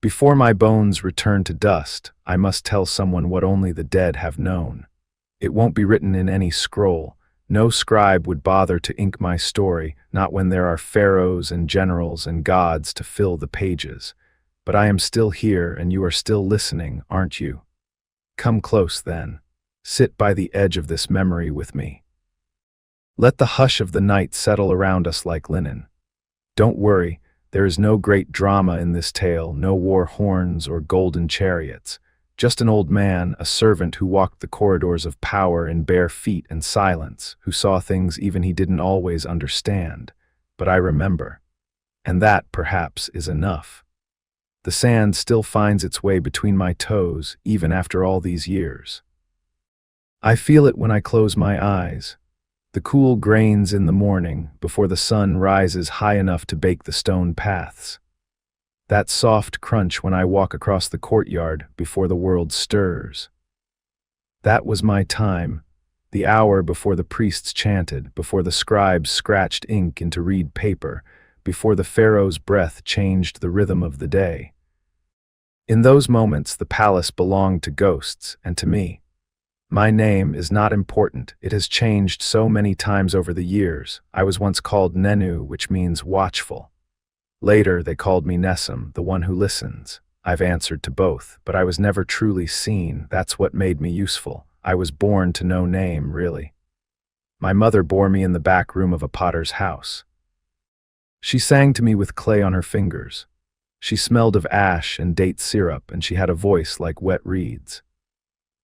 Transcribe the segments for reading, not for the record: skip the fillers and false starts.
Before my bones return to dust, I must tell someone what only the dead have known. It won't be written in any scroll. No scribe would bother to ink my story, not when there are pharaohs and generals and gods to fill the pages. But I am still here, and you are still listening, aren't you? Come close, then. Sit by the edge of this memory with me. Let the hush of the night settle around us like linen. Don't worry, there is no great drama in this tale, no war horns or golden chariots. Just an old man, a servant who walked the corridors of power in bare feet and silence, who saw things even he didn't always understand. But I remember. And that, perhaps, is enough. The sand still finds its way between my toes, even after all these years. I feel it when I close my eyes. The cool grains in the morning, before the sun rises high enough to bake the stone paths. That soft crunch when I walk across the courtyard before the world stirs. That was my time, the hour before the priests chanted, before the scribes scratched ink into reed paper, before the Pharaoh's breath changed the rhythm of the day. In those moments, the palace belonged to ghosts and to me. My name is not important. It has changed so many times over the years. I was once called Nenu, which means watchful. Later, they called me Nesem, the one who listens. I've answered to both, but I was never truly seen. That's what made me useful. I was born to no name, really. My mother bore me in the back room of a potter's house. She sang to me with clay on her fingers. She smelled of ash and date syrup, and she had a voice like wet reeds.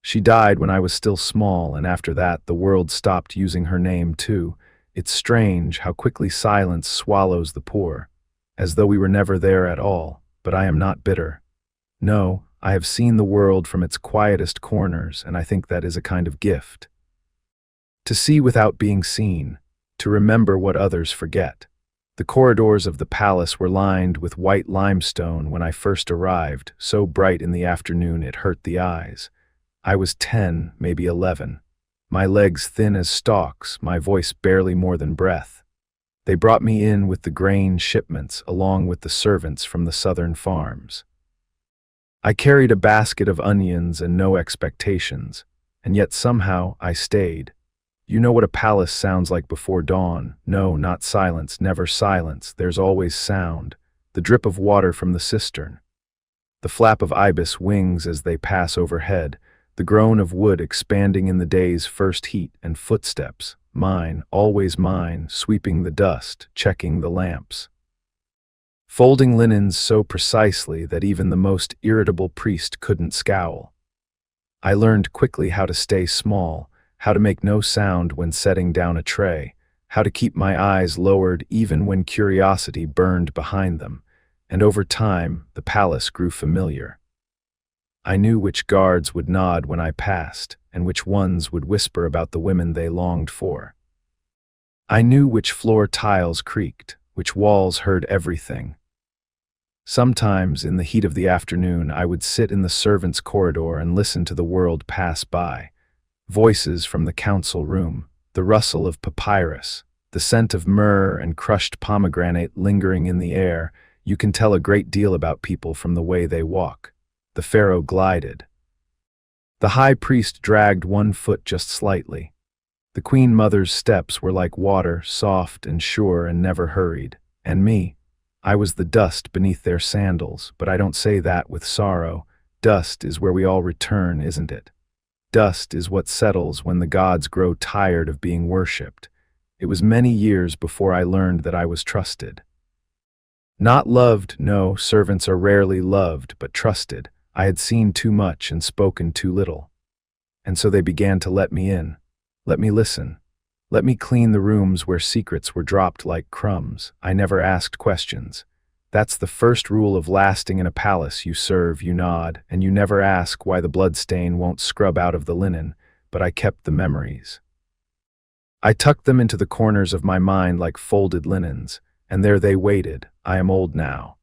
She died when I was still small, and after that, the world stopped using her name too. It's strange how quickly silence swallows the poor, as though we were never there at all, but I am not bitter. No, I have seen the world from its quietest corners, and I think that is a kind of gift. To see without being seen, to remember what others forget. The corridors of the palace were lined with white limestone when I first arrived, so bright in the afternoon it hurt the eyes. I was 10, maybe 11. My legs thin as stalks, my voice barely more than breath. They brought me in with the grain shipments, along with the servants from the southern farms. I carried a basket of onions and no expectations, and yet somehow I stayed. You know what a palace sounds like before dawn. No, not silence, never silence. There's always sound. The drip of water from the cistern. The flap of ibis wings as they pass overhead. The groan of wood expanding in the day's first heat, and footsteps, mine, always mine, sweeping the dust, checking the lamps. Folding linens so precisely that even the most irritable priest couldn't scowl. I learned quickly how to stay small, how to make no sound when setting down a tray, how to keep my eyes lowered even when curiosity burned behind them, and over time, the palace grew familiar. I knew which guards would nod when I passed, and which ones would whisper about the women they longed for. I knew which floor tiles creaked, which walls heard everything. Sometimes, in the heat of the afternoon, I would sit in the servants' corridor and listen to the world pass by. Voices from the council room, the rustle of papyrus, the scent of myrrh and crushed pomegranate lingering in the air. You can tell a great deal about people from the way they walk. The Pharaoh glided. The high priest dragged one foot just slightly. The Queen Mother's steps were like water, soft and sure and never hurried. And me, I was the dust beneath their sandals, but I don't say that with sorrow. Dust is where we all return, isn't it? Dust is what settles when the gods grow tired of being worshipped. It was many years before I learned that I was trusted. Not loved, no, servants are rarely loved, but trusted. I had seen too much and spoken too little. And so they began to let me in. Let me listen. Let me clean the rooms where secrets were dropped like crumbs. I never asked questions. That's the first rule of lasting in a palace. You serve, you nod, and you never ask why the bloodstain won't scrub out of the linen, but I kept the memories. I tucked them into the corners of my mind like folded linens, and there they waited. I am old now.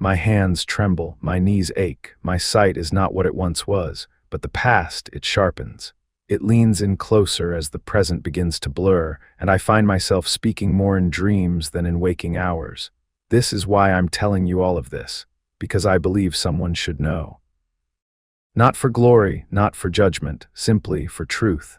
My hands tremble, my knees ache, my sight is not what it once was, but the past, it sharpens. It leans in closer as the present begins to blur, and I find myself speaking more in dreams than in waking hours. This is why I'm telling you all of this. because I believe someone should know. Not for glory, not for judgment, simply for truth.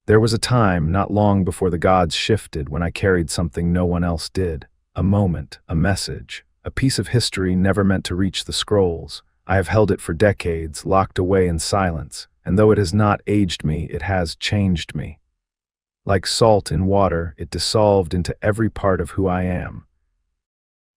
There was a time, not long before the gods shifted, when I carried something no one else did. A moment, a message, a piece of history never meant to reach the scrolls. I have held it for decades, locked away in silence, and though it has not aged me, it has changed me. Like salt in water, it dissolved into every part of who I am.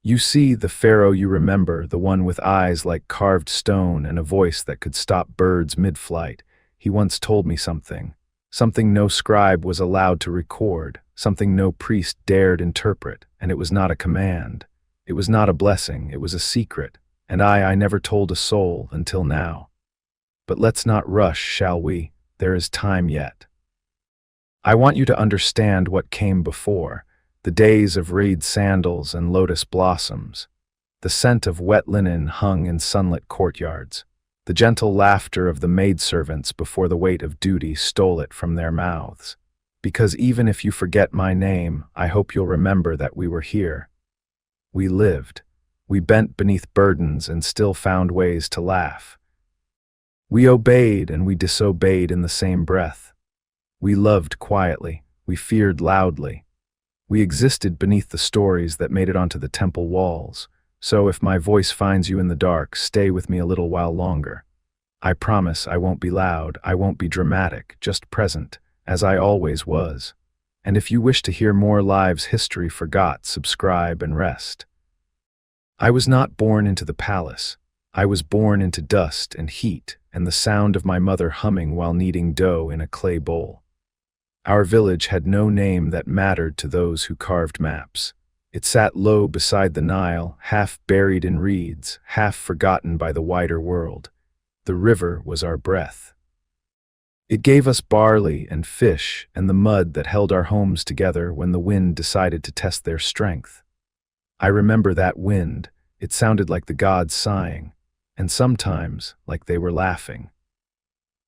You see, the Pharaoh you remember, the one with eyes like carved stone and a voice that could stop birds mid-flight, he once told me something. Something no scribe was allowed to record, something no priest dared interpret, and it was not a command. It was not a blessing, it was a secret, and I never told a soul until now. But let's not rush, shall we? There is time yet. I want you to understand what came before, the days of reed sandals and lotus blossoms, the scent of wet linen hung in sunlit courtyards, the gentle laughter of the maidservants before the weight of duty stole it from their mouths. Because even if you forget my name, I hope you'll remember that we were here. We lived. We bent beneath burdens and still found ways to laugh. We obeyed and we disobeyed in the same breath. We loved quietly. We feared loudly. We existed beneath the stories that made it onto the temple walls. So if my voice finds you in the dark, stay with me a little while longer. I promise I won't be loud, I won't be dramatic, just present, as I always was. And if you wish to hear more lives history forgot, subscribe and rest. I was not born into the palace. I was born into dust and heat and the sound of my mother humming while kneading dough in a clay bowl. Our village had no name that mattered to those who carved maps. It sat low beside the Nile, half buried in reeds, half forgotten by the wider world. The river was our breath. It gave us barley and fish and the mud that held our homes together when the wind decided to test their strength. I remember that wind. It sounded like the gods sighing, and sometimes like they were laughing.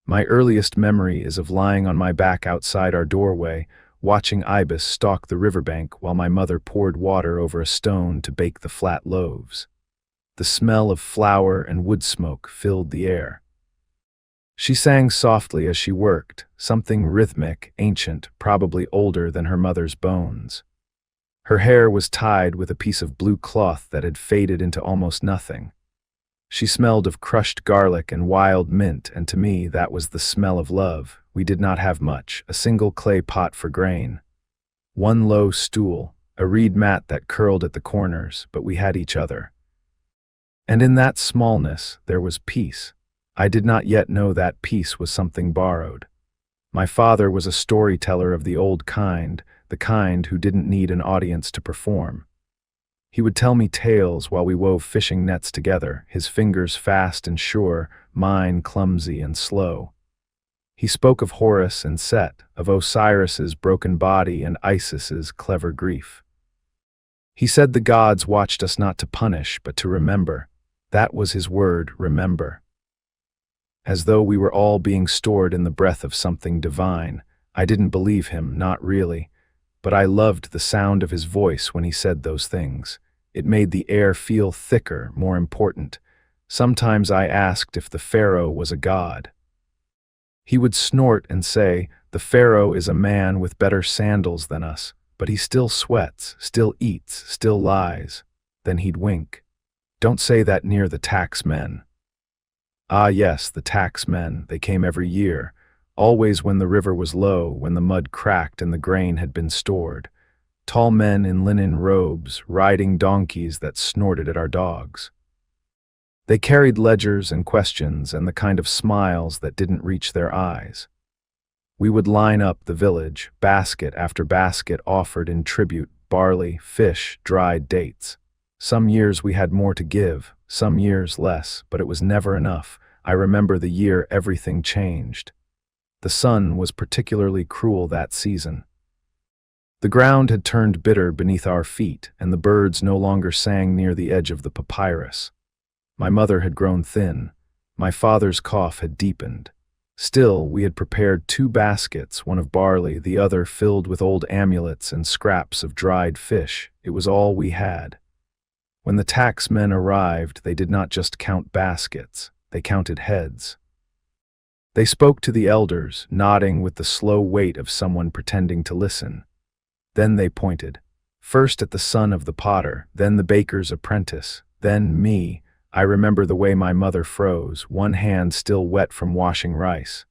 My earliest memory is of lying on my back outside our doorway, watching ibis stalk the riverbank while my mother poured water over a stone to bake the flat loaves. The smell of flour and wood smoke filled the air. She sang softly as she worked, something rhythmic, ancient, probably older than her mother's bones. Her hair was tied with a piece of blue cloth that had faded into almost nothing. She smelled of crushed garlic and wild mint, and to me that was the smell of love. We did not have much, a single clay pot for grain, one low stool, a reed mat that curled at the corners, but we had each other. And in that smallness there was peace. I did not yet know that peace was something borrowed. My father was a storyteller of the old kind, the kind who didn't need an audience to perform. He would tell me tales while we wove fishing nets together, his fingers fast and sure, mine clumsy and slow. He spoke of Horus and Set, of Osiris's broken body and Isis's clever grief. He said the gods watched us not to punish, but to remember. That was his word, remember. As though we were all being stored in the breath of something divine. I didn't believe him, not really. But I loved the sound of his voice when he said those things. It made the air feel thicker, more important. Sometimes I asked if the Pharaoh was a god. He would snort and say, "The Pharaoh is a man with better sandals than us, but he still sweats, still eats, still lies." Then he'd wink. "Don't say that near the tax men." Ah yes, the tax men, they came every year, always when the river was low, when the mud cracked and the grain had been stored. Tall men in linen robes, riding donkeys that snorted at our dogs. They carried ledgers and questions and the kind of smiles that didn't reach their eyes. We would line up the village, basket after basket offered in tribute, barley, fish, dried dates. Some years we had more to give, some years less, but it was never enough. I remember the year everything changed. The sun was particularly cruel that season. The ground had turned bitter beneath our feet, and the birds no longer sang near the edge of the papyrus. My mother had grown thin. My father's cough had deepened. Still, we had prepared 2 baskets, one of barley, the other filled with old amulets and scraps of dried fish. It was all we had. When the taxmen arrived, they did not just count baskets, they counted heads. They spoke to the elders, nodding with the slow weight of someone pretending to listen. Then they pointed, first at the son of the potter, then the baker's apprentice, then me. I remember the way my mother froze, one hand still wet from washing rice.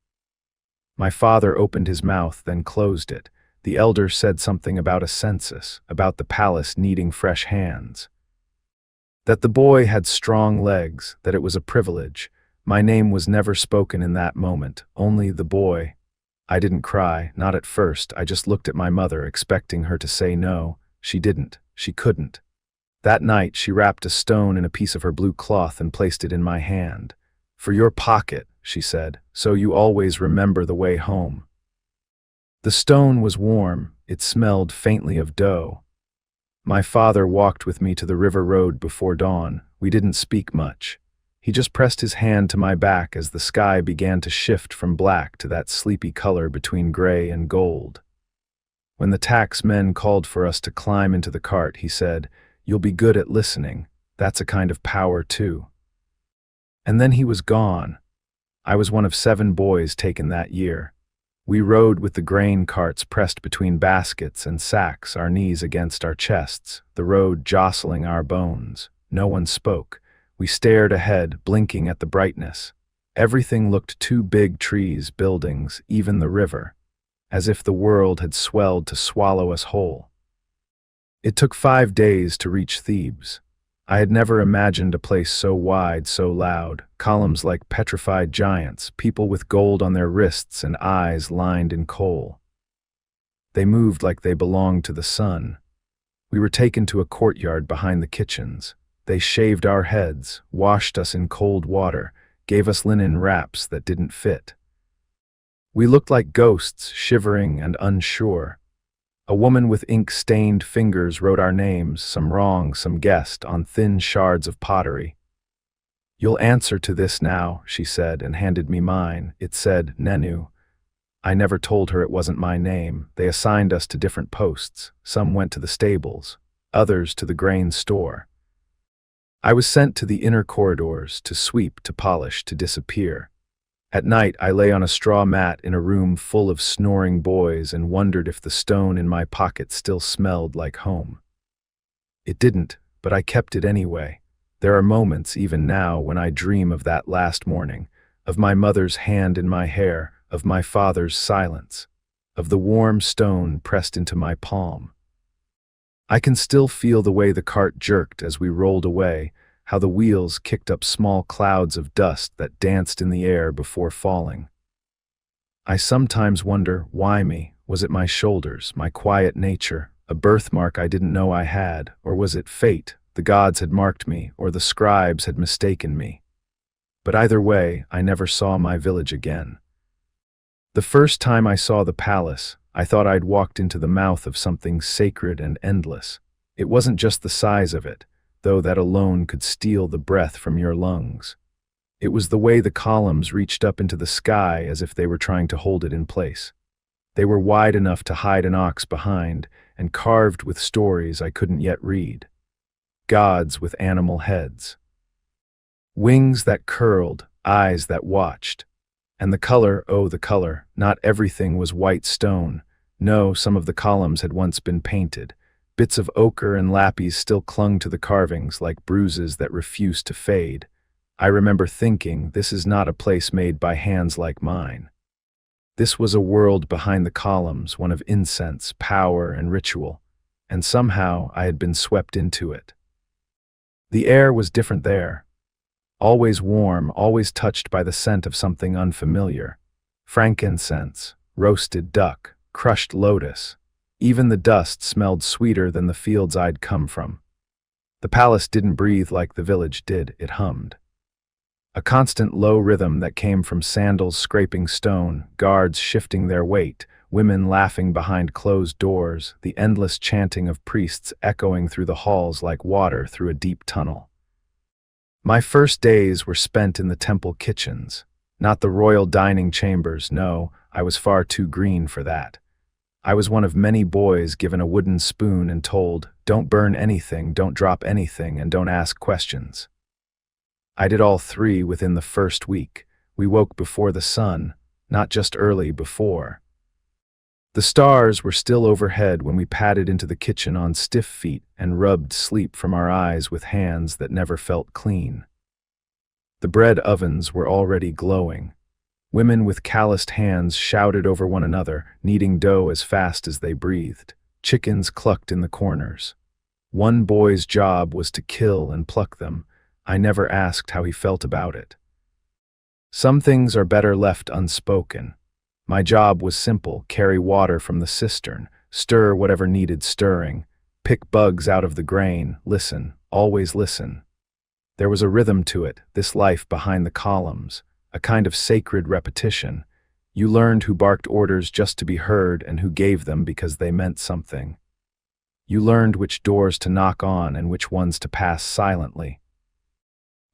My father opened his mouth, then closed it. The elder said something about a census, about the palace needing fresh hands. That the boy had strong legs, that it was a privilege. My name was never spoken in that moment, only the boy. I didn't cry, not at first. I just looked at my mother, expecting her to say no. She didn't. She couldn't. That night, she wrapped a stone in a piece of her blue cloth and placed it in my hand. "For your pocket," she said, "so you always remember the way home." The stone was warm. It smelled faintly of dough. My father walked with me to the river road before dawn. We didn't speak much. He just pressed his hand to my back as the sky began to shift from black to that sleepy color between gray and gold. When the tax men called for us to climb into the cart, he said, "You'll be good at listening. That's a kind of power, too." And then he was gone. I was one of 7 boys taken that year. We rode with the grain carts pressed between baskets and sacks, our knees against our chests, the road jostling our bones. No one spoke. We stared ahead, blinking at the brightness. Everything looked too big: trees, buildings, even the river, as if the world had swelled to swallow us whole. It took 5 days to reach Thebes. I had never imagined a place so wide, so loud, columns like petrified giants, people with gold on their wrists and eyes lined in coal. They moved like they belonged to the sun. We were taken to a courtyard behind the kitchens. They shaved our heads, washed us in cold water, gave us linen wraps that didn't fit. We looked like ghosts, shivering and unsure. A woman with ink-stained fingers wrote our names, some wrong, some guessed, on thin shards of pottery. "You'll answer to this now," she said, and handed me mine. It said, Nenu. I never told her it wasn't my name. They assigned us to different posts. Some went to the stables, others to the grain store. I was sent to the inner corridors, to sweep, to polish, to disappear. At night, I lay on a straw mat in a room full of snoring boys and wondered if the stone in my pocket still smelled like home. It didn't, but I kept it anyway. There are moments, even now, when I dream of that last morning, of my mother's hand in my hair, of my father's silence, of the warm stone pressed into my palm. I can still feel the way the cart jerked as we rolled away, how the wheels kicked up small clouds of dust that danced in the air before falling. I sometimes wonder, why me? Was it my shoulders, my quiet nature, a birthmark I didn't know I had, or was it fate? The gods had marked me, or the scribes had mistaken me. But either way, I never saw my village again. The first time I saw the palace, I thought I'd walked into the mouth of something sacred and endless. It wasn't just the size of it, though that alone could steal the breath from your lungs. It was the way the columns reached up into the sky as if they were trying to hold it in place. They were wide enough to hide an ox behind, and carved with stories I couldn't yet read. Gods with animal heads. Wings that curled, eyes that watched. And the color, oh the color, not everything was white stone. No, some of the columns had once been painted. Bits of ochre and lapis still clung to the carvings like bruises that refused to fade. I remember thinking, this is not a place made by hands like mine. This was a world behind the columns, one of incense, power, and ritual, and somehow I had been swept into it. The air was different there. Always warm, always touched by the scent of something unfamiliar. Frankincense, roasted duck, crushed lotus. Even the dust smelled sweeter than the fields I'd come from. The palace didn't breathe like the village did, it hummed. A constant low rhythm that came from sandals scraping stone, guards shifting their weight, women laughing behind closed doors, the endless chanting of priests echoing through the halls like water through a deep tunnel. My first days were spent in the temple kitchens. Not the royal dining chambers, no, I was far too green for that. I was one of many boys given a wooden spoon and told, don't burn anything, don't drop anything, and don't ask questions. I did all three within the first week. We woke before the sun, not just early before. The stars were still overhead when we padded into the kitchen on stiff feet and rubbed sleep from our eyes with hands that never felt clean. The bread ovens were already glowing. Women with calloused hands shouted over one another, kneading dough as fast as they breathed. Chickens clucked in the corners. One boy's job was to kill and pluck them. I never asked how he felt about it. Some things are better left unspoken. My job was simple: carry water from the cistern, stir whatever needed stirring, pick bugs out of the grain, listen, always listen. There was a rhythm to it, this life behind the columns, a kind of sacred repetition. You learned who barked orders just to be heard and who gave them because they meant something. You learned which doors to knock on and which ones to pass silently.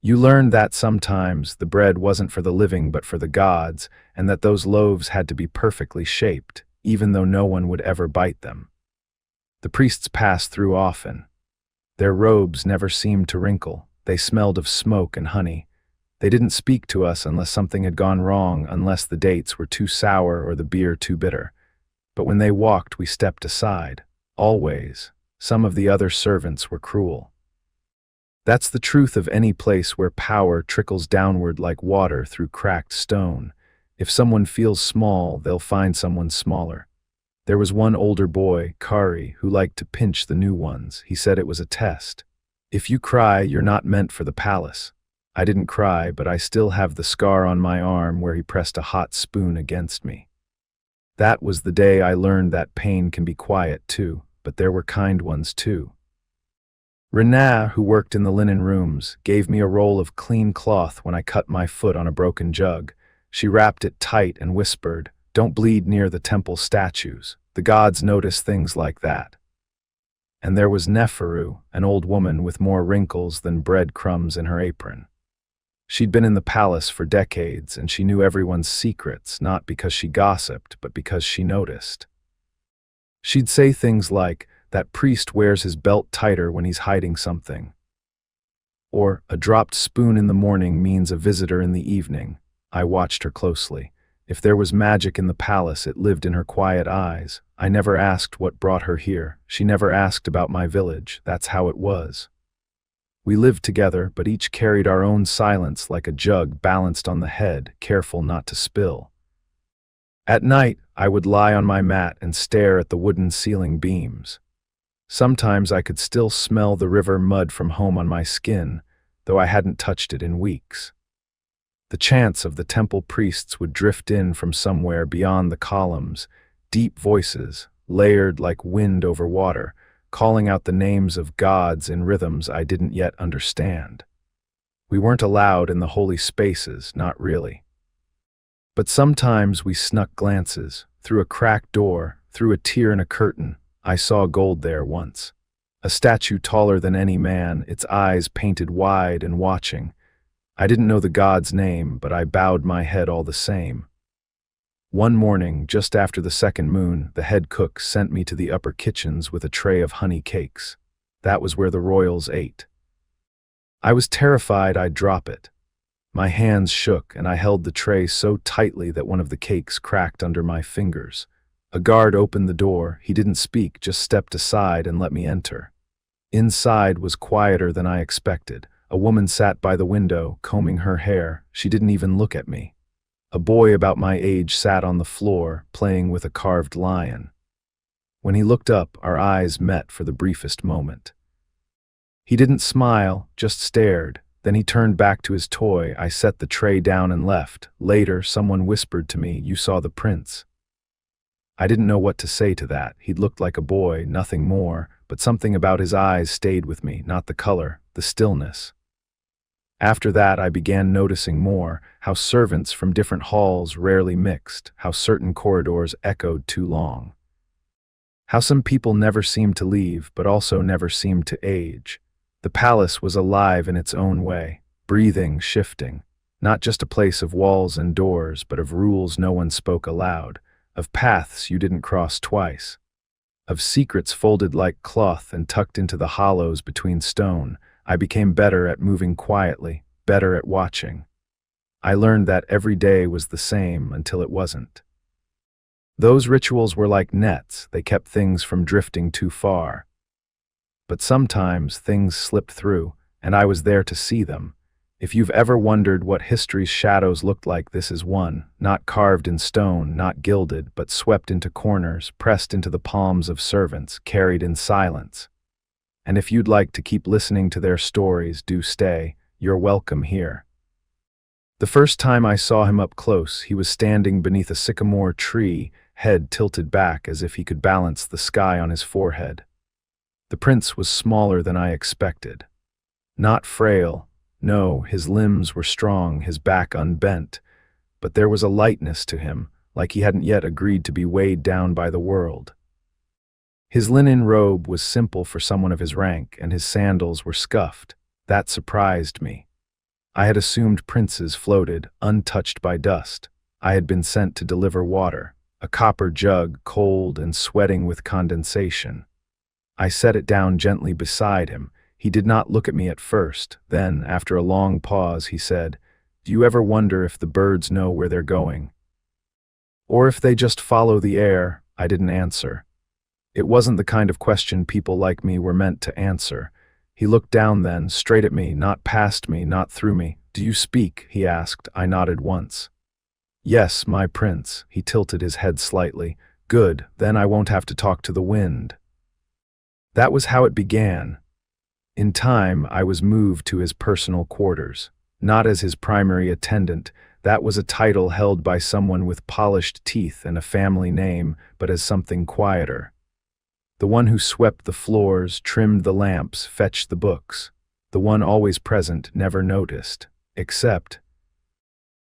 You learned that sometimes the bread wasn't for the living but for the gods, and that those loaves had to be perfectly shaped, even though no one would ever bite them. The priests passed through often. Their robes never seemed to wrinkle. They smelled of smoke and honey. They didn't speak to us unless something had gone wrong, unless the dates were too sour or the beer too bitter. But when they walked, we stepped aside. Always. Some of the other servants were cruel. That's the truth of any place where power trickles downward like water through cracked stone. If someone feels small, they'll find someone smaller. There was one older boy, Kari, who liked to pinch the new ones. He said it was a test. If you cry, you're not meant for the palace. I didn't cry, but I still have the scar on my arm where he pressed a hot spoon against me. That was the day I learned that pain can be quiet too, but there were kind ones too. Renée, who worked in the linen rooms, gave me a roll of clean cloth when I cut my foot on a broken jug. She wrapped it tight and whispered, "Don't bleed near the temple statues. The gods notice things like that." And there was Pharaoh, an old woman with more wrinkles than bread crumbs in her apron. She'd been in the palace for decades, and she knew everyone's secrets, not because she gossiped, but because she noticed. She'd say things like, "That priest wears his belt tighter when he's hiding something." Or, "A dropped spoon in the morning means a visitor in the evening." I watched her closely. If there was magic in the palace, it lived in her quiet eyes. I never asked what brought her here. She never asked about my village. That's how it was. We lived together, but each carried our own silence like a jug balanced on the head, careful not to spill. At night, I would lie on my mat and stare at the wooden ceiling beams. Sometimes I could still smell the river mud from home on my skin, though I hadn't touched it in weeks. The chants of the temple priests would drift in from somewhere beyond the columns, deep voices, layered like wind over water, calling out the names of gods in rhythms I didn't yet understand. We weren't allowed in the holy spaces, not really. But sometimes we snuck glances, through a cracked door, through a tear in a curtain. I saw gold there once. A statue taller than any man, its eyes painted wide and watching. I didn't know the god's name, but I bowed my head all the same. One morning, just after the second moon, the head cook sent me to the upper kitchens with a tray of honey cakes. That was where the royals ate. I was terrified I'd drop it. My hands shook, and I held the tray so tightly that one of the cakes cracked under my fingers. A guard opened the door. He didn't speak, just stepped aside and let me enter. Inside was quieter than I expected. A woman sat by the window, combing her hair. She didn't even look at me. A boy about my age sat on the floor, playing with a carved lion. When he looked up, our eyes met for the briefest moment. He didn't smile, just stared. Then he turned back to his toy. I set the tray down and left. Later, someone whispered to me, "You saw the prince." I didn't know what to say to that. He'd looked like a boy, nothing more, but something about his eyes stayed with me, not the color, the stillness. After that, I began noticing more, how servants from different halls rarely mixed, how certain corridors echoed too long. How some people never seemed to leave, but also never seemed to age. The palace was alive in its own way, breathing, shifting, not just a place of walls and doors, but of rules no one spoke aloud, of paths you didn't cross twice, of secrets folded like cloth and tucked into the hollows between stone. I became better at moving quietly, better at watching. I learned that every day was the same until it wasn't. Those rituals were like nets, they kept things from drifting too far. But sometimes things slipped through, and I was there to see them. If you've ever wondered what history's shadows looked like, this is one, not carved in stone, not gilded, but swept into corners, pressed into the palms of servants, carried in silence. And if you'd like to keep listening to their stories, do stay. You're welcome here. The first time I saw him up close, he was standing beneath a sycamore tree, head tilted back as if he could balance the sky on his forehead. The prince was smaller than I expected. Not frail. No, his limbs were strong, his back unbent, but there was a lightness to him, like he hadn't yet agreed to be weighed down by the world. His linen robe was simple for someone of his rank, and his sandals were scuffed. That surprised me. I had assumed princes floated, untouched by dust. I had been sent to deliver water, a copper jug, cold and sweating with condensation. I set it down gently beside him. He did not look at me at first. Then, after a long pause, he said, "Do you ever wonder if the birds know where they're going? Or if they just follow the air?" I didn't answer. It wasn't the kind of question people like me were meant to answer. He looked down then, straight at me, not past me, not through me. "Do you speak?" he asked. I nodded once. "Yes, my prince." He tilted his head slightly. "Good, then I won't have to talk to the wind." That was how it began. In time, I was moved to his personal quarters. Not as his primary attendant, that was a title held by someone with polished teeth and a family name, but as something quieter. The one who swept the floors, trimmed the lamps, fetched the books. The one always present, never noticed. Except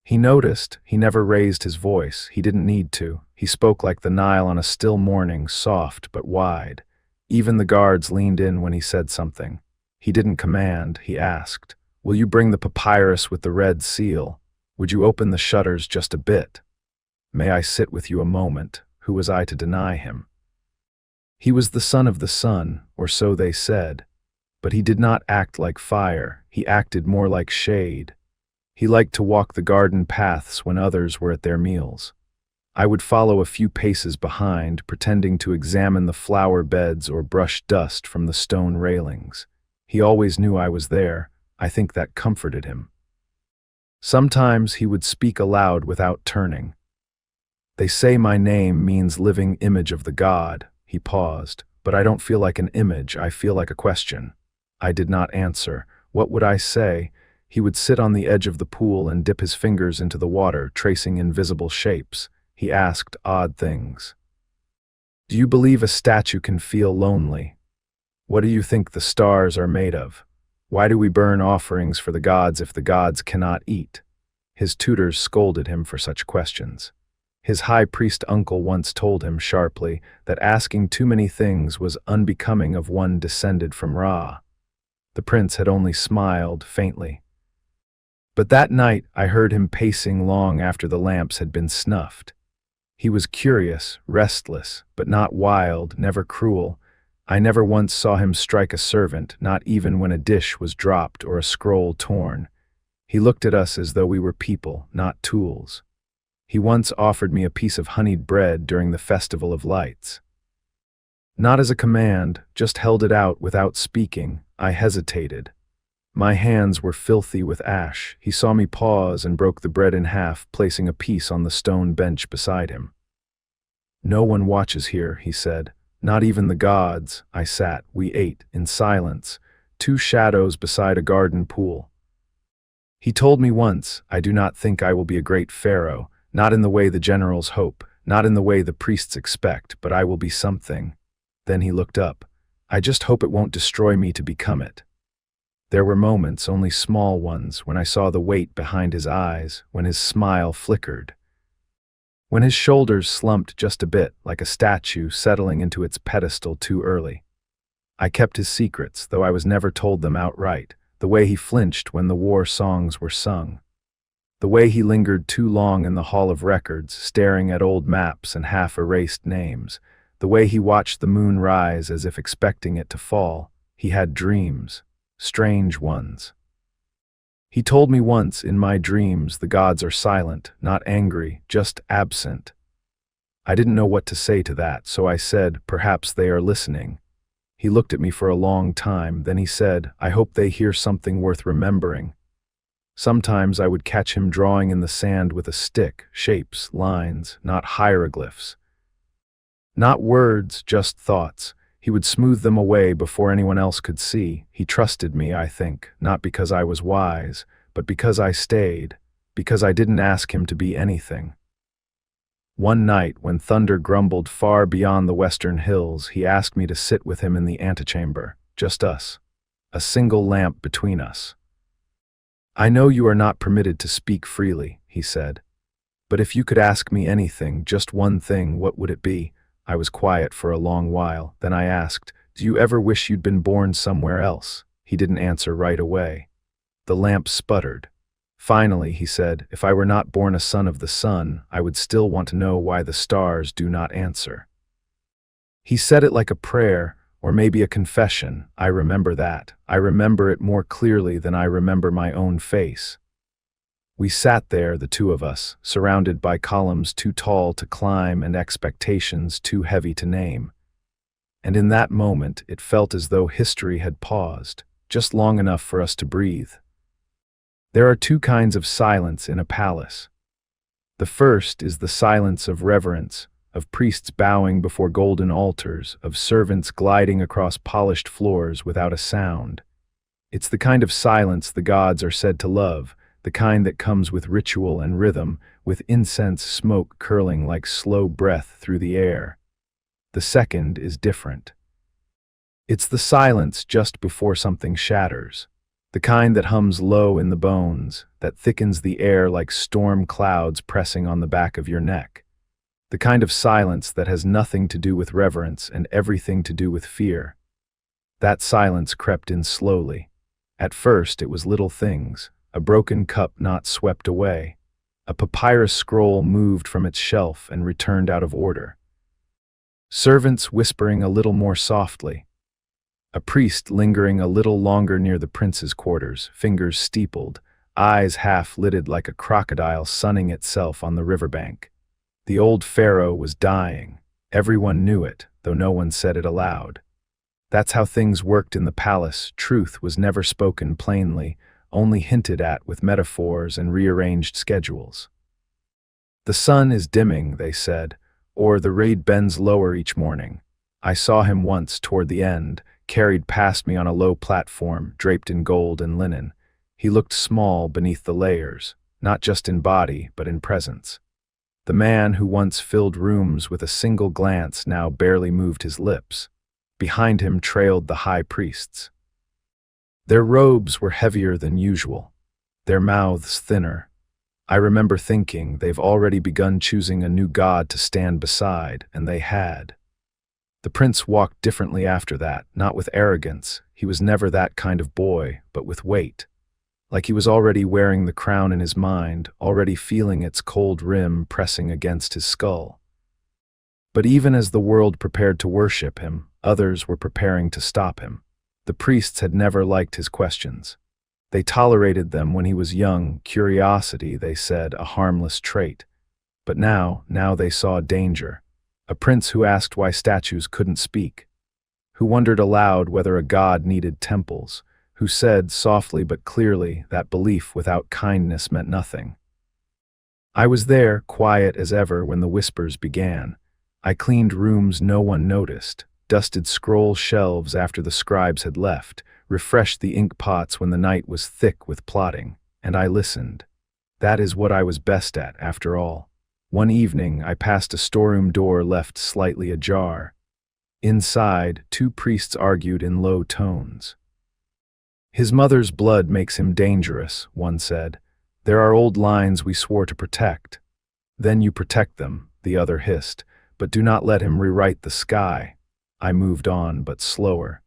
he noticed. He never raised his voice. He didn't need to. He spoke like the Nile on a still morning, soft but wide. Even the guards leaned in when he said something. He didn't command, he asked, "Will you bring the papyrus with the red seal? Would you open the shutters just a bit? May I sit with you a moment?" Who was I to deny him? He was the son of the sun, or so they said. But he did not act like fire. He acted more like shade. He liked to walk the garden paths when others were at their meals. I would follow a few paces behind, pretending to examine the flower beds or brush dust from the stone railings. He always knew I was there. I think that comforted him. Sometimes he would speak aloud without turning. "They say my name means living image of the god." He paused. "But I don't feel like an image, I feel like a question." I did not answer. What would I say? He would sit on the edge of the pool and dip his fingers into the water, tracing invisible shapes. He asked odd things. "Do you believe a statue can feel lonely? What do you think the stars are made of? Why do we burn offerings for the gods if the gods cannot eat?" His tutors scolded him for such questions. His high priest uncle once told him sharply that asking too many things was unbecoming of one descended from Ra. The prince had only smiled faintly. But that night I heard him pacing long after the lamps had been snuffed. He was curious, restless, but not wild, never cruel. I never once saw him strike a servant, not even when a dish was dropped or a scroll torn. He looked at us as though we were people, not tools. He once offered me a piece of honeyed bread during the Festival of Lights. Not as a command, just held it out without speaking. I hesitated. My hands were filthy with ash. He saw me pause and broke the bread in half, placing a piece on the stone bench beside him. "No one watches here," he said. "Not even the gods." I sat. We ate, in silence, two shadows beside a garden pool. He told me once, "I do not think I will be a great pharaoh, not in the way the generals hope, not in the way the priests expect, but I will be something." Then he looked up. "I just hope it won't destroy me to become it." There were moments, only small ones, when I saw the weight behind his eyes, when his smile flickered, when his shoulders slumped just a bit, like a statue settling into its pedestal too early. I kept his secrets, though I was never told them outright, the way he flinched when the war songs were sung. The way he lingered too long in the Hall of Records, staring at old maps and half-erased names. The way he watched the moon rise as if expecting it to fall. He had dreams. Strange ones. He told me once, in my dreams, the gods are silent, not angry, just absent. I didn't know what to say to that, so I said, perhaps they are listening. He looked at me for a long time, then he said, I hope they hear something worth remembering. Sometimes I would catch him drawing in the sand with a stick, shapes, lines, not hieroglyphs. Not words, just thoughts. He would smooth them away before anyone else could see. He trusted me, I think, not because I was wise, but because I stayed, because I didn't ask him to be anything. One night, when thunder grumbled far beyond the western hills, he asked me to sit with him in the antechamber, just us, a single lamp between us. I know you are not permitted to speak freely, he said, but if you could ask me anything, just one thing, what would it be? I was quiet for a long while, then I asked, do you ever wish you'd been born somewhere else? He didn't answer right away. The lamp sputtered. Finally, he said, if I were not born a son of the sun, I would still want to know why the stars do not answer. He said it like a prayer, or maybe a confession. I remember that. I remember it more clearly than I remember my own face. We sat there, the two of us, surrounded by columns too tall to climb and expectations too heavy to name. And in that moment, it felt as though history had paused, just long enough for us to breathe. There are two kinds of silence in a palace. The first is the silence of reverence, of priests bowing before golden altars, of servants gliding across polished floors without a sound. It's the kind of silence the gods are said to love, the kind that comes with ritual and rhythm, with incense smoke curling like slow breath through the air. The second is different. It's the silence just before something shatters, the kind that hums low in the bones, that thickens the air like storm clouds pressing on the back of your neck. The kind of silence that has nothing to do with reverence and everything to do with fear. That silence crept in slowly. At first it was little things, a broken cup not swept away. A papyrus scroll moved from its shelf and returned out of order. Servants whispering a little more softly. A priest lingering a little longer near the prince's quarters, fingers steepled, eyes half-lidded like a crocodile sunning itself on the riverbank. The old Pharaoh was dying. Everyone knew it, though no one said it aloud. That's how things worked in the palace. Truth was never spoken plainly, only hinted at with metaphors and rearranged schedules. The sun is dimming, they said, or the raid bends lower each morning. I saw him once toward the end, carried past me on a low platform, draped in gold and linen. He looked small beneath the layers, not just in body, but in presence. The man who once filled rooms with a single glance now barely moved his lips. Behind him trailed the high priests. Their robes were heavier than usual, their mouths thinner. I remember thinking they've already begun choosing a new god to stand beside, and they had. The prince walked differently after that, not with arrogance. He was never that kind of boy, but with weight. Like he was already wearing the crown in his mind, already feeling its cold rim pressing against his skull. But even as the world prepared to worship him, others were preparing to stop him. The priests had never liked his questions. They tolerated them when he was young, curiosity, they said, a harmless trait. But now they saw danger. A prince who asked why statues couldn't speak, who wondered aloud whether a god needed temples, who said softly but clearly that belief without kindness meant nothing. I was there, quiet as ever, when the whispers began. I cleaned rooms no one noticed, dusted scroll shelves after the scribes had left, refreshed the ink pots when the night was thick with plotting, and I listened. That is what I was best at, after all. One evening, I passed a storeroom door left slightly ajar. Inside, two priests argued in low tones. His mother's blood makes him dangerous, one said. There are old lines we swore to protect. Then you protect them, the other hissed, but do not let him rewrite the sky. I moved on, but slower.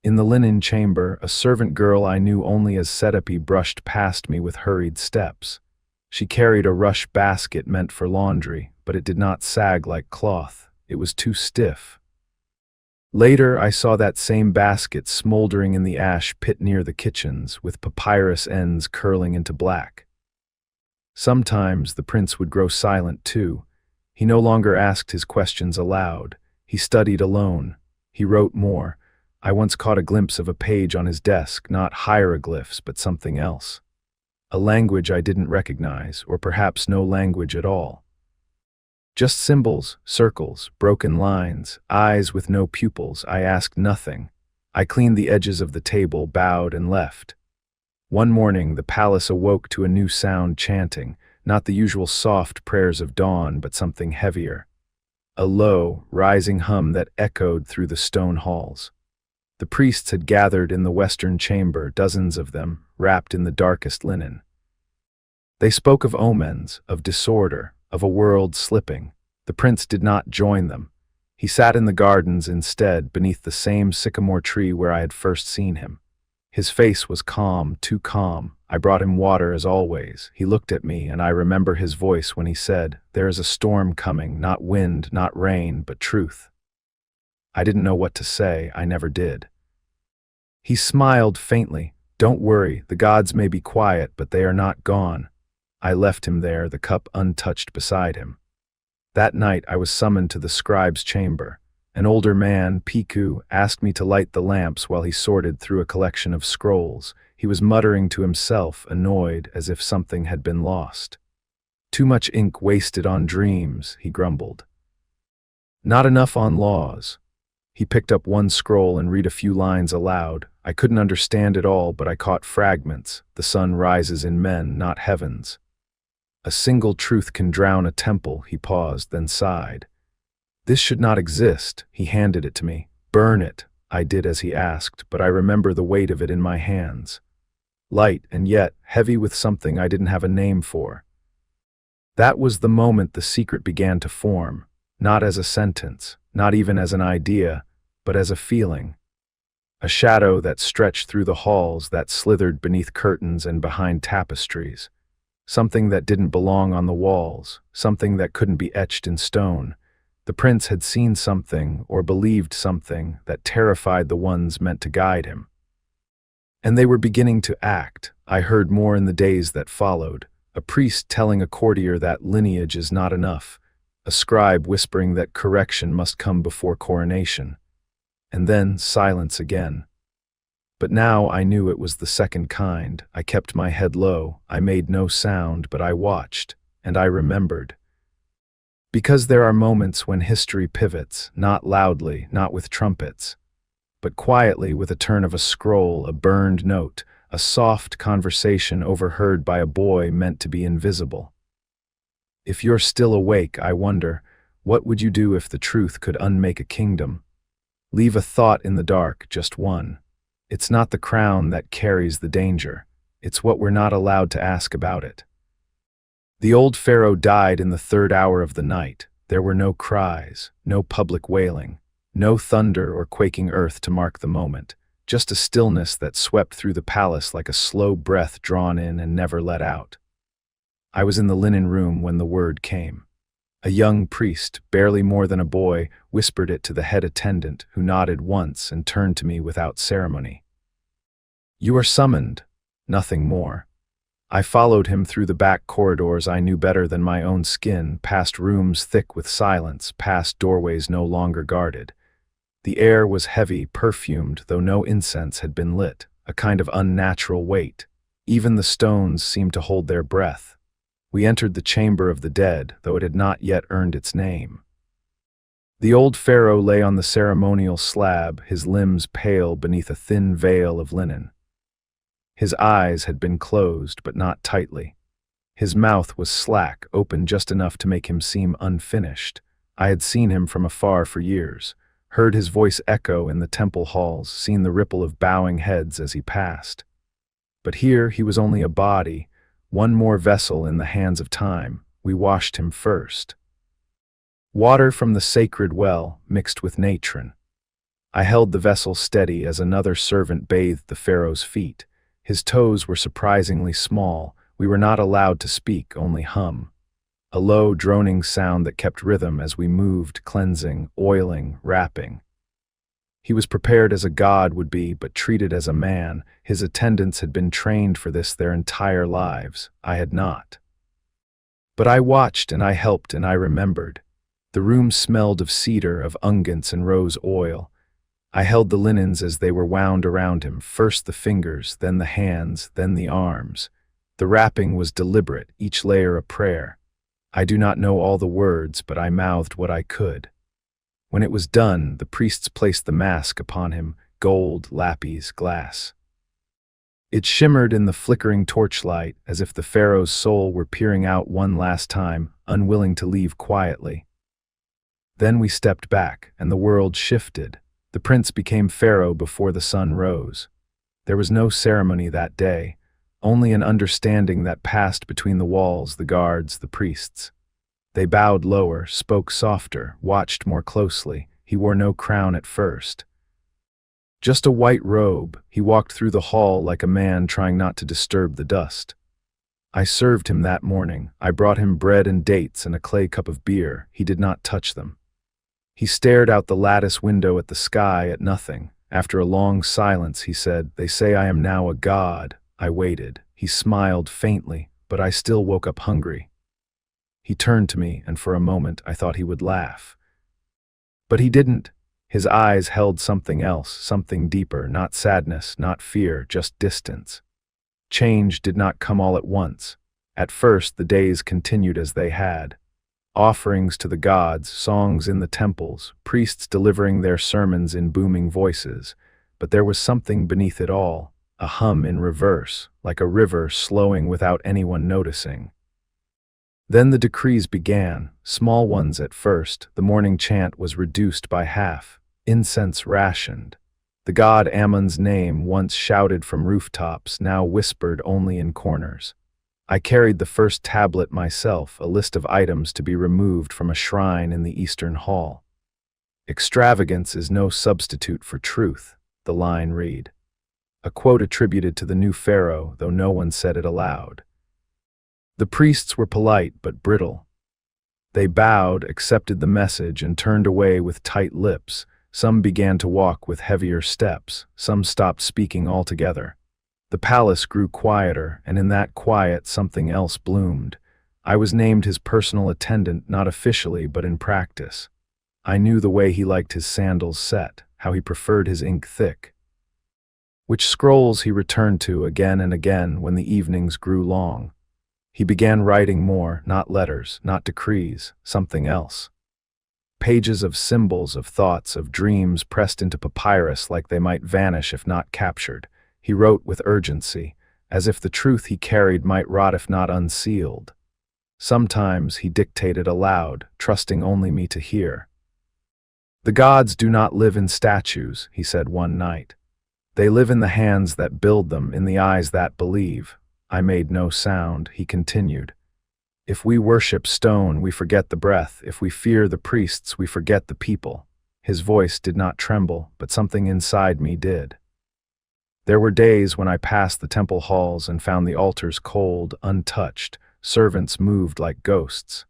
In the linen chamber, a servant girl I knew only as Setapi brushed past me with hurried steps. She carried a rush basket meant for laundry, but it did not sag like cloth. It was too stiff. Later, I saw that same basket smoldering in the ash pit near the kitchens, with papyrus ends curling into black. Sometimes the prince would grow silent too. He no longer asked his questions aloud. He studied alone. He wrote more. I once caught a glimpse of a page on his desk, not hieroglyphs, but something else. A language I didn't recognize, or perhaps no language at all. Just symbols, circles, broken lines, eyes with no pupils. I asked nothing. I cleaned the edges of the table, bowed, and left. One morning, the palace awoke to a new sound chanting, not the usual soft prayers of dawn, but something heavier. A low, rising hum that echoed through the stone halls. The priests had gathered in the western chamber, dozens of them, wrapped in the darkest linen. They spoke of omens, of disorder, of a world slipping. The prince did not join them. He sat in the gardens instead, beneath the same sycamore tree where I had first seen him. His face was calm, too calm. I brought him water as always. He looked at me, and I remember his voice when he said, "There is a storm coming, not wind, not rain, but truth." I didn't know what to say. I never did. He smiled faintly. "Don't worry, the gods may be quiet, but they are not gone." I left him there, the cup untouched beside him. That night I was summoned to the scribe's chamber. An older man, Piku, asked me to light the lamps while he sorted through a collection of scrolls. He was muttering to himself, annoyed, as if something had been lost. "Too much ink wasted on dreams," he grumbled. "Not enough on laws." He picked up one scroll and read a few lines aloud. I couldn't understand it all, but I caught fragments. "The sun rises in men, not heavens. A single truth can drown a temple." He paused, then sighed. "This should not exist." He handed it to me. "Burn it." I did as he asked, but I remember the weight of it in my hands. Light, and yet heavy with something I didn't have a name for. That was the moment the secret began to form, not as a sentence, not even as an idea, but as a feeling. A shadow that stretched through the halls, that slithered beneath curtains and behind tapestries. Something that didn't belong on the walls, something that couldn't be etched in stone. The prince had seen something, or believed something, that terrified the ones meant to guide him. And they were beginning to act. I heard more in the days that followed. A priest telling a courtier that lineage is not enough. A scribe whispering that correction must come before coronation. And then silence again. But now I knew it was the second kind. I kept my head low. I made no sound, but I watched, and I remembered. Because there are moments when history pivots, not loudly, not with trumpets, but quietly with a turn of a scroll, a burned note, a soft conversation overheard by a boy meant to be invisible. If you're still awake, I wonder, what would you do if the truth could unmake a kingdom? Leave a thought in the dark, just one. It's not the crown that carries the danger. It's what we're not allowed to ask about it. The old Pharaoh died in the third hour of the night. There were no cries, no public wailing, no thunder or quaking earth to mark the moment, just a stillness that swept through the palace like a slow breath drawn in and never let out. I was in the linen room when the word came. A young priest, barely more than a boy, whispered it to the head attendant, who nodded once and turned to me without ceremony. "You are summoned." Nothing more. I followed him through the back corridors I knew better than my own skin, past rooms thick with silence, past doorways no longer guarded. The air was heavy, perfumed, though no incense had been lit, a kind of unnatural weight. Even the stones seemed to hold their breath. We entered the chamber of the dead, though it had not yet earned its name. The old Pharaoh lay on the ceremonial slab, his limbs pale beneath a thin veil of linen. His eyes had been closed, but not tightly. His mouth was slack, open just enough to make him seem unfinished. I had seen him from afar for years, heard his voice echo in the temple halls, seen the ripple of bowing heads as he passed. But here he was only a body, one more vessel in the hands of time. We washed him first. Water from the sacred well mixed with natron. I held the vessel steady as another servant bathed the Pharaoh's feet. His toes were surprisingly small, We were not allowed to speak, only hum. A low, droning sound that kept rhythm as we moved, cleansing, oiling, wrapping. He was prepared as a god would be, but treated as a man. His attendants had been trained for this their entire lives. I had not. But I watched and I helped and I remembered. The room smelled of cedar, of unguents and rose oil. I held the linens as they were wound around him, first the fingers, then the hands, then the arms. The wrapping was deliberate, each layer a prayer. I do not know all the words, but I mouthed what I could. When it was done, the priests placed the mask upon him, gold, lapis, glass. It shimmered in the flickering torchlight, as if the Pharaoh's soul were peering out one last time, unwilling to leave quietly. Then we stepped back, and the world shifted. The prince became Pharaoh before the sun rose. There was no ceremony that day, only an understanding that passed between the walls, the guards, the priests. They bowed lower, spoke softer, watched more closely. He wore no crown at first. Just a white robe, he walked through the hall like a man trying not to disturb the dust. I served him that morning. I brought him bread and dates and a clay cup of beer. He did not touch them. He stared out the lattice window at the sky, at nothing. After a long silence, he said, "They say I am now a god." I waited. He smiled faintly, but I still woke up hungry. He turned to me, and for a moment I thought he would laugh. But he didn't. His eyes held something else, something deeper, not sadness, not fear, just distance. Change did not come all at once. At first, the days continued as they had. Offerings to the gods, songs in the temples, priests delivering their sermons in booming voices. But there was something beneath it all, a hum in reverse, like a river slowing without anyone noticing. Then the decrees began, small ones at first. The morning chant was reduced by half, incense rationed. The god Ammon's name, once shouted from rooftops, now whispered only in corners. I carried the first tablet myself, a list of items to be removed from a shrine in the Eastern Hall. "Extravagance is no substitute for truth," the line read. A quote attributed to the new pharaoh, though no one said it aloud. The priests were polite but brittle. They bowed, accepted the message, and turned away with tight lips. Some began to walk with heavier steps. Some stopped speaking altogether. The palace grew quieter, and in that quiet something else bloomed. I was named his personal attendant, not officially, but in practice. I knew the way he liked his sandals set, how he preferred his ink thick. Which scrolls he returned to again and again when the evenings grew long. He began writing more, not letters, not decrees, something else. Pages of symbols, of thoughts, of dreams pressed into papyrus like they might vanish if not captured. He wrote with urgency, as if the truth he carried might rot if not unsealed. Sometimes he dictated aloud, trusting only me to hear. "The gods do not live in statues," he said one night. "They live in the hands that build them, in the eyes that believe." I made no sound. He continued. "If we worship stone, we forget the breath. If we fear the priests, we forget the people." His voice did not tremble, but something inside me did. There were days when I passed the temple halls and found the altars cold, untouched. Servants moved like ghosts.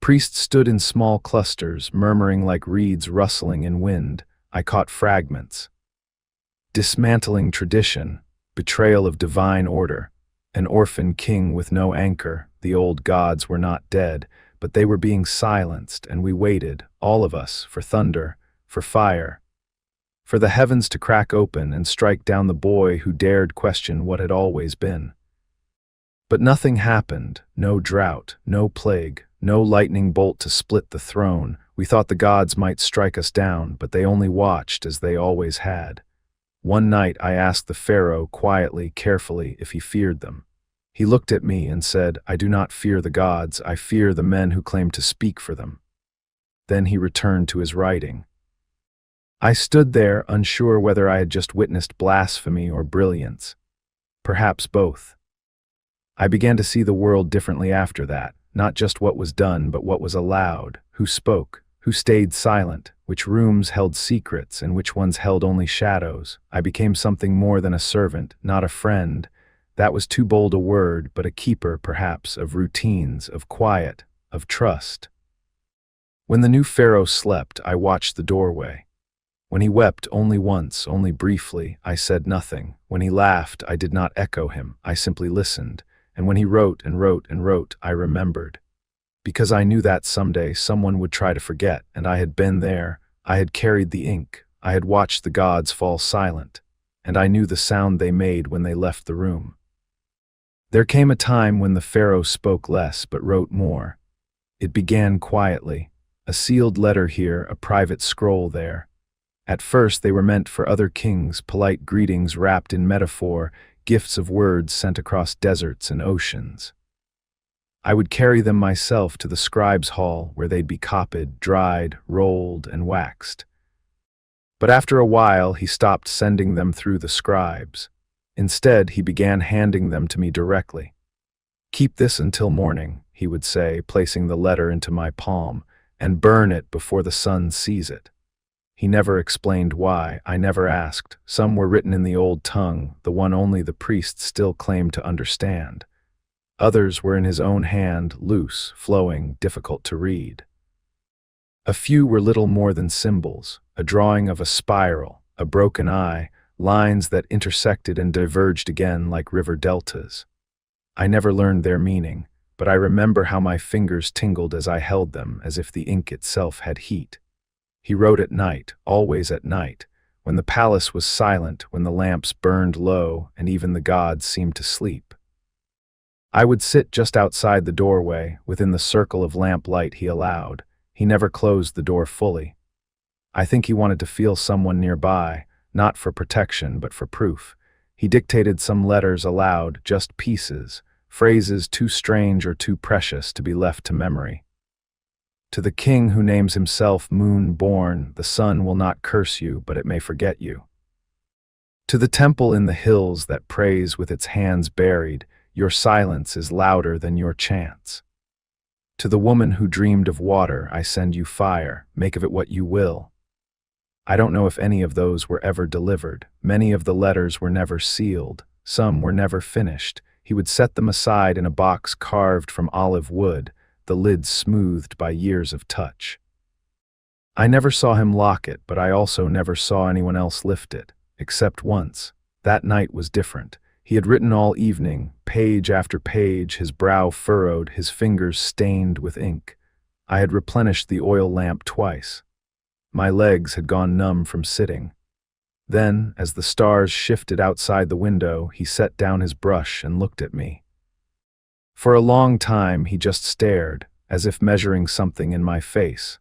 Priests stood in small clusters, murmuring like reeds rustling in wind. I caught fragments. Dismantling tradition, betrayal of divine order, an orphan king with no anchor. The old gods were not dead, but they were being silenced, and we waited, all of us, for thunder, for fire, for the heavens to crack open and strike down the boy who dared question what had always been. But nothing happened, no drought, no plague, no lightning bolt to split the throne. We thought the gods might strike us down, but they only watched as they always had. One night I asked the pharaoh quietly, carefully, if he feared them. He looked at me and said, "I do not fear the gods, I fear the men who claim to speak for them." Then he returned to his writing. I stood there, unsure whether I had just witnessed blasphemy or brilliance. Perhaps both. I began to see the world differently after that, not just what was done, but what was allowed, who spoke, who stayed silent, which rooms held secrets and which ones held only shadows. I became something more than a servant, not a friend, That was too bold a word, but a keeper, perhaps, of routines, of quiet, of trust. When the new Pharaoh slept, I watched the doorway. When he wept only once, only briefly, I said nothing. When he laughed, I did not echo him, I simply listened. And when he wrote and wrote and wrote, I remembered. Because I knew that someday someone would try to forget, and I had been there, I had carried the ink, I had watched the gods fall silent, and I knew the sound they made when they left the room. There came a time when the Pharaoh spoke less but wrote more. It began quietly, a sealed letter here, a private scroll there. At first they were meant for other kings, polite greetings wrapped in metaphor, gifts of words sent across deserts and oceans. I would carry them myself to the scribe's hall where they'd be copied, dried, rolled, and waxed. But after a while he stopped sending them through the scribes. Instead, he began handing them to me directly. "Keep this until morning," he would say, placing the letter into my palm, "and burn it before the sun sees it." He never explained why, I never asked. Some were written in the old tongue, the one only the priests still claimed to understand. Others were in his own hand, loose, flowing, difficult to read. A few were little more than symbols, a drawing of a spiral, a broken eye, lines that intersected and diverged again like river deltas. I never learned their meaning, but I remember how my fingers tingled as I held them, as if the ink itself had heat. He wrote at night, always at night, when the palace was silent, when the lamps burned low, and even the gods seemed to sleep. I would sit just outside the doorway, within the circle of lamplight he allowed. He never closed the door fully. I think he wanted to feel someone nearby, not for protection, but for proof. He dictated some letters aloud, just pieces, phrases too strange or too precious to be left to memory. To the king who names himself moon-born, the sun will not curse you, but it may forget you. To the temple in the hills that prays with its hands buried, your silence is louder than your chants. To the woman who dreamed of water, I send you fire, make of it what you will. I don't know if any of those were ever delivered. Many of the letters were never sealed. Some were never finished. He would set them aside in a box carved from olive wood, the lid smoothed by years of touch. I never saw him lock it, but I also never saw anyone else lift it, except once. That night was different. He had written all evening, page after page, his brow furrowed, his fingers stained with ink. I had replenished the oil lamp twice. My legs had gone numb from sitting. Then, as the stars shifted outside the window, he set down his brush and looked at me. For a long time he just stared, as if measuring something in my face.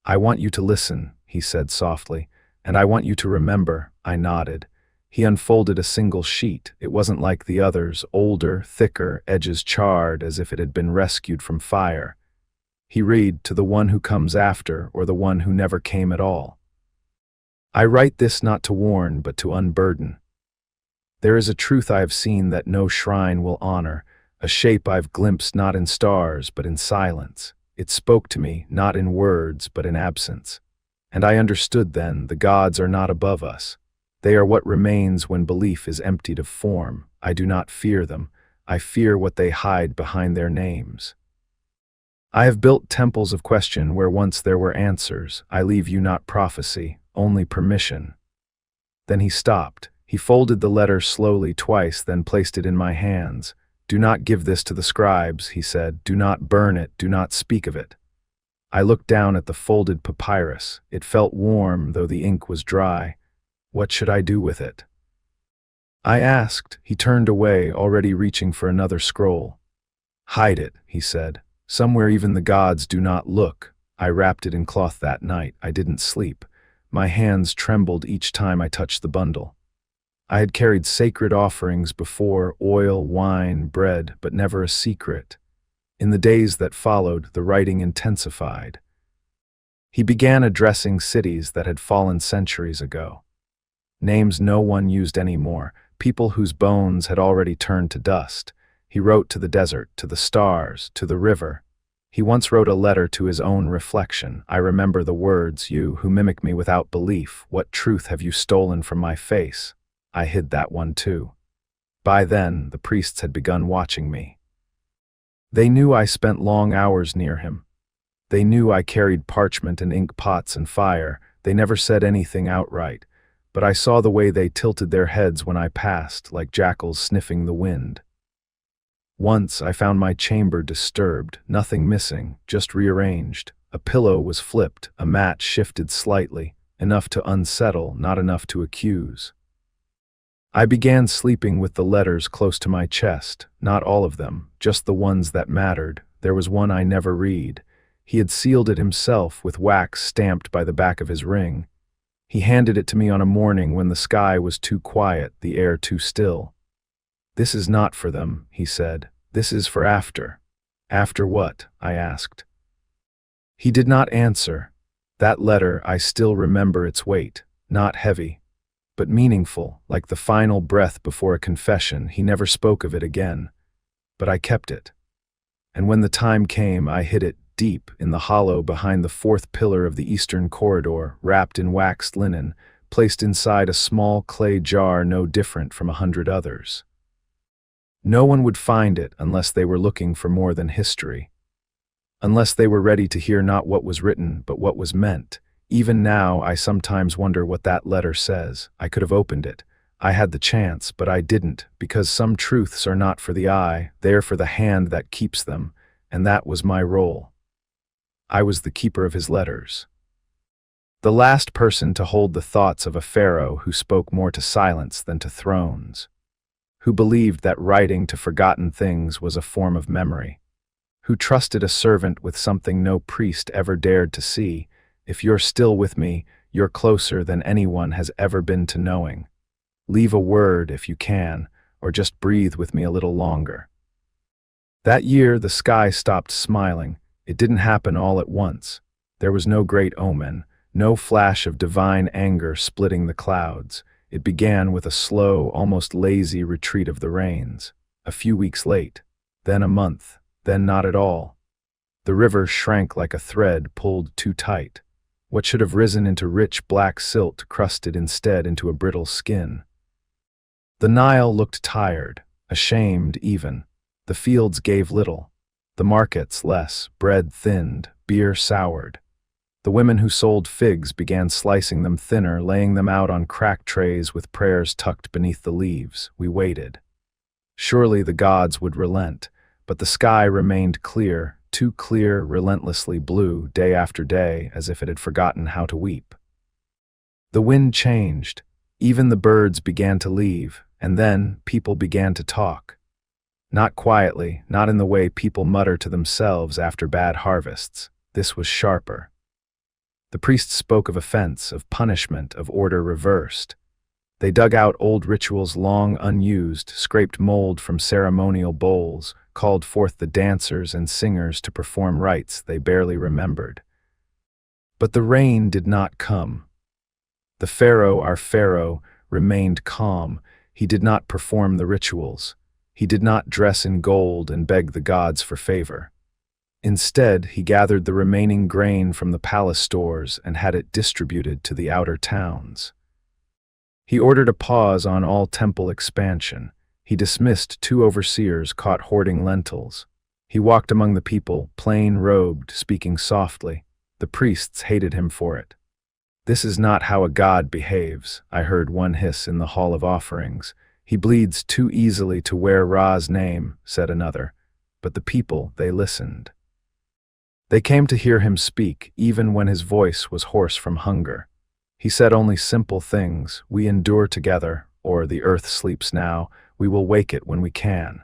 "I want you to listen," he said softly, "and I want you to remember." I nodded. He unfolded a single sheet. It wasn't like the others, older, thicker, edges charred as if it had been rescued from fire. He read, "To the one who comes after, or the one who never came at all. I write this not to warn, but to unburden. There is a truth I have seen that no shrine will honor, a shape I've glimpsed not in stars, but in silence. It spoke to me, not in words, but in absence. And I understood then, the gods are not above us. They are what remains when belief is emptied of form. I do not fear them. I fear what they hide behind their names. I have built temples of question where once there were answers. I leave you not prophecy, only permission." Then he stopped. He folded the letter slowly twice, then placed it in my hands. "Do not give this to the scribes," he said. "Do not burn it. Do not speak of it." I looked down at the folded papyrus. It felt warm, though the ink was dry. What should I do with it? I asked. He turned away, already reaching for another scroll. "Hide it," he said. "Somewhere even the gods do not look." I wrapped it in cloth that night. I didn't sleep. My hands trembled each time I touched the bundle. I had carried sacred offerings before, oil, wine, bread, but never a secret. In the days that followed, the writing intensified. He began addressing cities that had fallen centuries ago. Names no one used anymore, people whose bones had already turned to dust. He wrote to the desert, to the stars, to the river. He once wrote a letter to his own reflection. I remember the words, "You who mimic me without belief, what truth have you stolen from my face?" I hid that one too. By then, the priests had begun watching me. They knew I spent long hours near him. They knew I carried parchment and ink pots and fire. They never said anything outright, but I saw the way they tilted their heads when I passed, like jackals sniffing the wind. Once I found my chamber disturbed, nothing missing, just rearranged. A pillow was flipped, a mat shifted slightly, enough to unsettle, not enough to accuse. I began sleeping with the letters close to my chest, not all of them, just the ones that mattered. There was one I never read. He had sealed it himself with wax stamped by the back of his ring. He handed it to me on a morning when the sky was too quiet, the air too still. "This is not for them," he said. "This is for after." "After what?" I asked. He did not answer. That letter, I still remember its weight, not heavy, but meaningful, like the final breath before a confession. He never spoke of it again, but I kept it. And when the time came, I hid it deep in the hollow behind the fourth pillar of the eastern corridor, wrapped in waxed linen, placed inside a small clay jar no different from 100 others. No one would find it unless they were looking for more than history. Unless they were ready to hear not what was written, but what was meant. Even now, I sometimes wonder what that letter says. I could have opened it. I had the chance, but I didn't, because some truths are not for the eye, they're for the hand that keeps them, and that was my role. I was the keeper of his letters. The last person to hold the thoughts of a pharaoh who spoke more to silence than to thrones, who believed that writing to forgotten things was a form of memory, who trusted a servant with something no priest ever dared to see. If you're still with me, you're closer than anyone has ever been to knowing. Leave a word if you can, or just breathe with me a little longer. That year, the sky stopped smiling. It didn't happen all at once. There was no great omen, no flash of divine anger splitting the clouds. It began with a slow, almost lazy retreat of the rains. A few weeks late, then a month, then not at all. The river shrank like a thread pulled too tight. What should have risen into rich black silt crusted instead into a brittle skin. The Nile looked tired, ashamed even. The fields gave little. The markets less, bread thinned, beer soured. The women who sold figs began slicing them thinner, laying them out on cracked trays with prayers tucked beneath the leaves. We waited. Surely the gods would relent, but the sky remained clear, too clear, relentlessly blue, day after day, as if it had forgotten how to weep. The wind changed. Even the birds began to leave, and then people began to talk. Not quietly, not in the way people mutter to themselves after bad harvests. This was sharper. The priests spoke of offense, of punishment, of order reversed. They dug out old rituals long unused, scraped mold from ceremonial bowls, called forth the dancers and singers to perform rites they barely remembered. But the rain did not come. The Pharaoh, our Pharaoh, remained calm. He did not perform the rituals. He did not dress in gold and beg the gods for favor. Instead, he gathered the remaining grain from the palace stores and had it distributed to the outer towns. He ordered a pause on all temple expansion. He dismissed 2 overseers caught hoarding lentils. He walked among the people, plain-robed, speaking softly. The priests hated him for it. "This is not how a god behaves," I heard one hiss in the Hall of Offerings. "He bleeds too easily to wear Ra's name," said another. But the people, they listened. They came to hear him speak, even when his voice was hoarse from hunger. He said only simple things: "We endure together," or "The earth sleeps now, we will wake it when we can."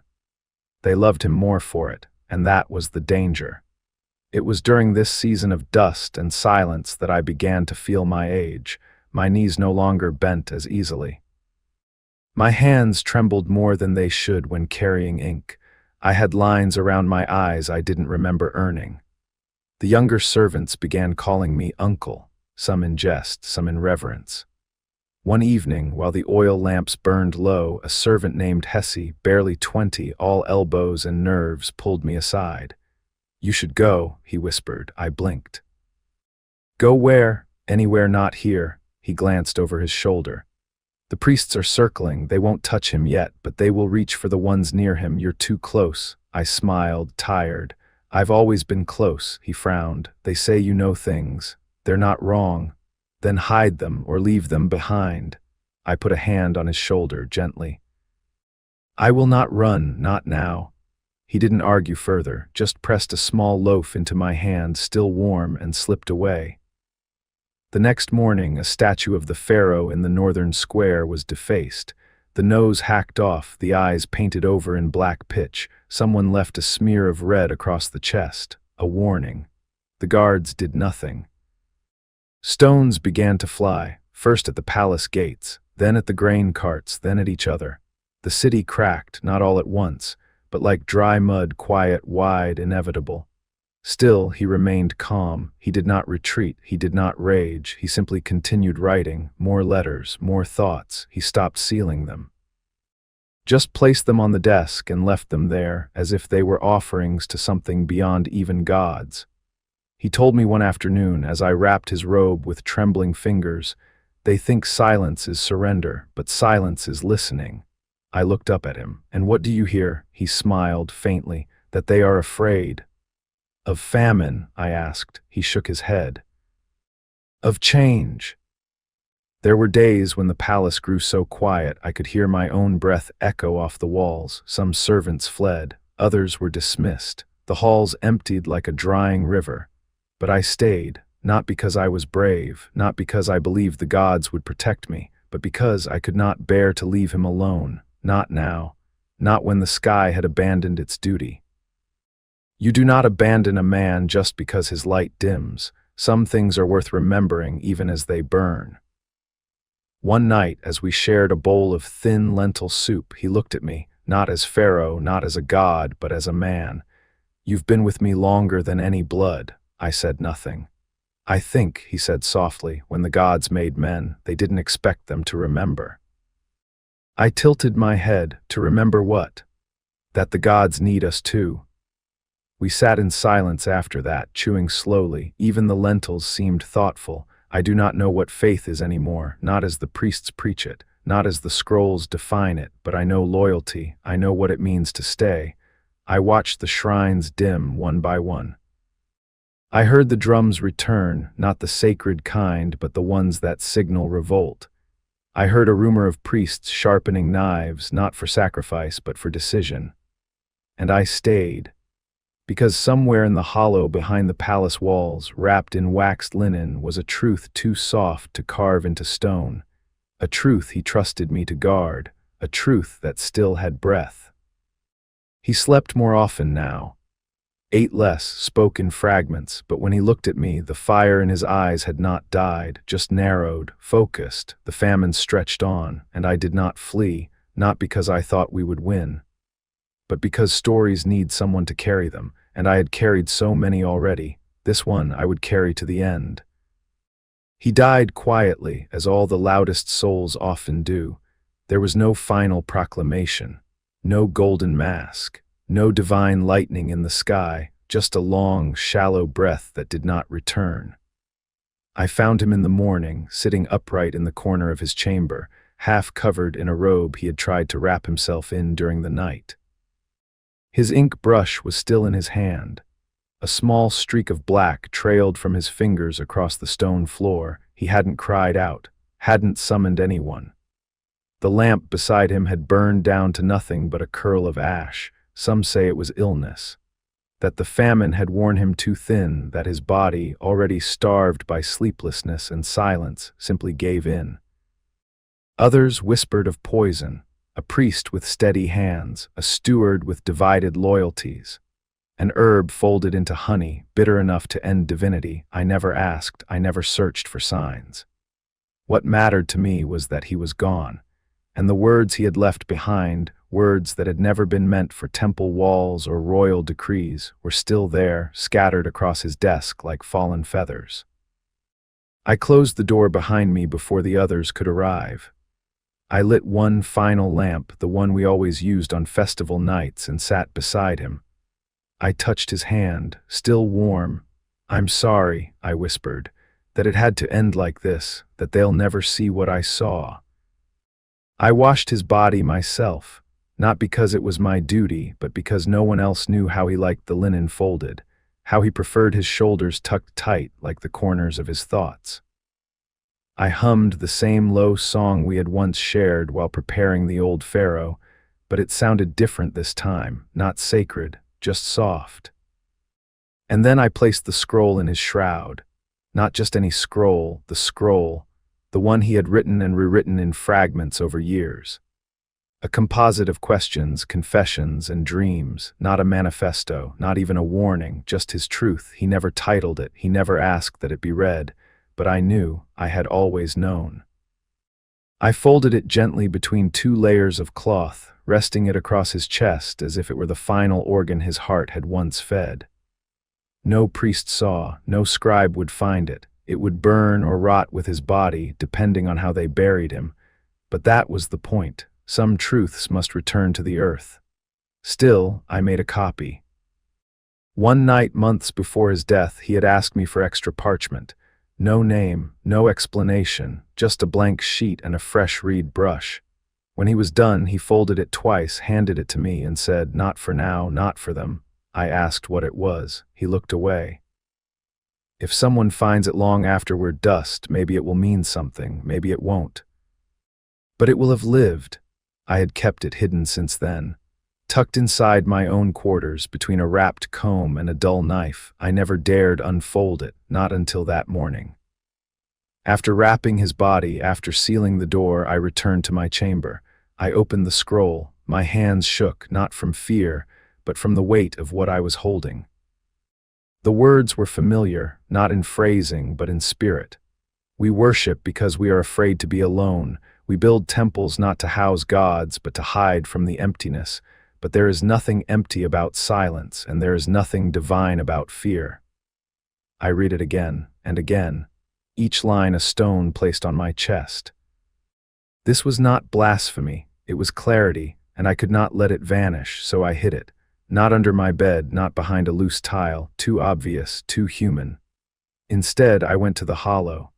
They loved him more for it, and that was the danger. It was during this season of dust and silence that I began to feel my age. My knees no longer bent as easily. My hands trembled more than they should when carrying ink. I had lines around my eyes I didn't remember earning. The younger servants began calling me uncle, some in jest, some in reverence. One evening, while the oil lamps burned low, a servant named Hesse, barely 20, all elbows and nerves, pulled me aside. "You should go," he whispered. I blinked. "Go where?" "Anywhere not here." He glanced over his shoulder. The priests are circling, they won't touch him yet, but they will reach for the ones near him. You're too close. I smiled, tired. I've always been close, he frowned. They say you know things. They're not wrong. Then hide them or leave them behind. I put a hand on his shoulder, gently. I will not run, not now. He didn't argue further, just pressed a small loaf into my hand, still warm, and slipped away. The next morning, a statue of the Pharaoh in the northern square was defaced. The nose hacked off, the eyes painted over in black pitch. Someone left a smear of red across the chest, a warning. The guards did nothing. Stones began to fly, first at the palace gates, then at the grain carts, then at each other. The city cracked, not all at once, but like dry mud, quiet, wide, inevitable. Still, he remained calm. He did not retreat. He did not rage. He simply continued writing, more letters, more thoughts. He stopped sealing them. Just placed them on the desk and left them there, as if they were offerings to something beyond even gods. He told me one afternoon, as I wrapped his robe with trembling fingers, they think silence is surrender, but silence is listening. I looked up at him. And what do you hear? He smiled faintly. That they are afraid. Of famine, I asked. He shook his head. Of change. There were days when the palace grew so quiet I could hear my own breath echo off the walls. Some servants fled, others were dismissed. The halls emptied like a drying river. But I stayed, not because I was brave, not because I believed the gods would protect me, but because I could not bear to leave him alone. Not now, not when the sky had abandoned its duty. You do not abandon a man just because his light dims. Some things are worth remembering even as they burn. One night, as we shared a bowl of thin lentil soup, he looked at me, not as Pharaoh, not as a god, but as a man. You've been with me longer than any blood. I said nothing. I think, he said softly, when the gods made men, they didn't expect them to remember. I tilted my head. To remember what? That the gods need us too. We sat in silence after that, chewing slowly. Even the lentils seemed thoughtful. I do not know what faith is anymore, not as the priests preach it, not as the scrolls define it, but I know loyalty. I know what it means to stay. I watched the shrines dim one by one. I heard the drums return, not the sacred kind, but the ones that signal revolt. I heard a rumor of priests sharpening knives, not for sacrifice, but for decision. And I stayed. Because somewhere in the hollow behind the palace walls, wrapped in waxed linen, was a truth too soft to carve into stone, a truth he trusted me to guard, a truth that still had breath. He slept more often now, ate less, spoke in fragments, but when he looked at me, the fire in his eyes had not died, just narrowed, focused. The famine stretched on, and I did not flee, not because I thought we would win, but because stories need someone to carry them, and I had carried so many already. This one I would carry to the end. He died quietly, as all the loudest souls often do. There was no final proclamation, no golden mask, no divine lightning in the sky, just a long, shallow breath that did not return. I found him in the morning, sitting upright in the corner of his chamber, half covered in a robe he had tried to wrap himself in during the night. His ink brush was still in his hand. A small streak of black trailed from his fingers across the stone floor. He hadn't cried out, hadn't summoned anyone. The lamp beside him had burned down to nothing but a curl of ash. Some say it was illness, that the famine had worn him too thin, that his body, already starved by sleeplessness and silence, simply gave in. Others whispered of poison, a priest with steady hands, a steward with divided loyalties, an herb folded into honey, bitter enough to end divinity. I never asked, I never searched for signs. What mattered to me was that he was gone, and the words he had left behind, words that had never been meant for temple walls or royal decrees, were still there, scattered across his desk like fallen feathers. I closed the door behind me before the others could arrive. I lit one final lamp, the one we always used on festival nights, and sat beside him. I touched his hand, still warm. I'm sorry, I whispered, that it had to end like this, that they'll never see what I saw. I washed his body myself, not because it was my duty, but because no one else knew how he liked the linen folded, how he preferred his shoulders tucked tight like the corners of his thoughts. I hummed the same low song we had once shared while preparing the old Pharaoh, but it sounded different this time, not sacred, just soft. And then I placed the scroll in his shroud. Not just any scroll, the one he had written and rewritten in fragments over years. A composite of questions, confessions, and dreams, not a manifesto, not even a warning, just his truth. He never titled it, he never asked that it be read, but I knew, I had always known. I folded it gently between two layers of cloth, resting it across his chest as if it were the final organ his heart had once fed. No priest saw, no scribe would find it. It would burn or rot with his body, depending on how they buried him. But that was the point. Some truths must return to the earth. Still, I made a copy. One night, months before his death, he had asked me for extra parchment. No name, no explanation, just a blank sheet and a fresh reed brush. When he was done, he folded it twice, handed it to me, and said, "Not for now, not for them." I asked what it was. He looked away. If someone finds it long after we're dust, maybe it will mean something, maybe it won't. But it will have lived. I had kept it hidden since then. Tucked inside my own quarters, between a wrapped comb and a dull knife, I never dared unfold it, not until that morning. After wrapping his body, after sealing the door, I returned to my chamber. I opened the scroll. My hands shook, not from fear, but from the weight of what I was holding. The words were familiar, not in phrasing, but in spirit. We worship because we are afraid to be alone. We build temples not to house gods, but to hide from the emptiness. But there is nothing empty about silence, and there is nothing divine about fear. I read it again and again, each line a stone placed on my chest. This was not blasphemy, it was clarity, and I could not let it vanish, so I hid it. Not under my bed, not behind a loose tile, too obvious, too human. Instead, I went to the hollow.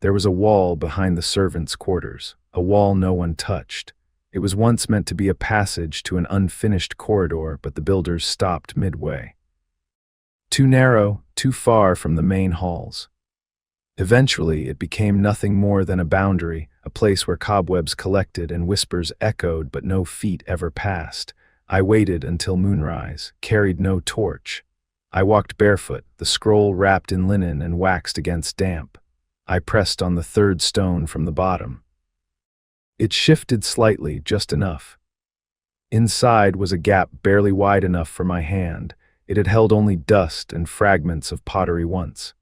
There was a wall behind the servants' quarters, a wall no one touched. It was once meant to be a passage to an unfinished corridor, but the builders stopped midway. Too narrow, too far from the main halls. Eventually, it became nothing more than a boundary, a place where cobwebs collected and whispers echoed, but no feet ever passed. I waited until moonrise, carried no torch. I walked barefoot, the scroll wrapped in linen and waxed against damp. I pressed on the third stone from the bottom. It shifted slightly, just enough. Inside was a gap barely wide enough for my hand. It had held only dust and fragments of pottery once.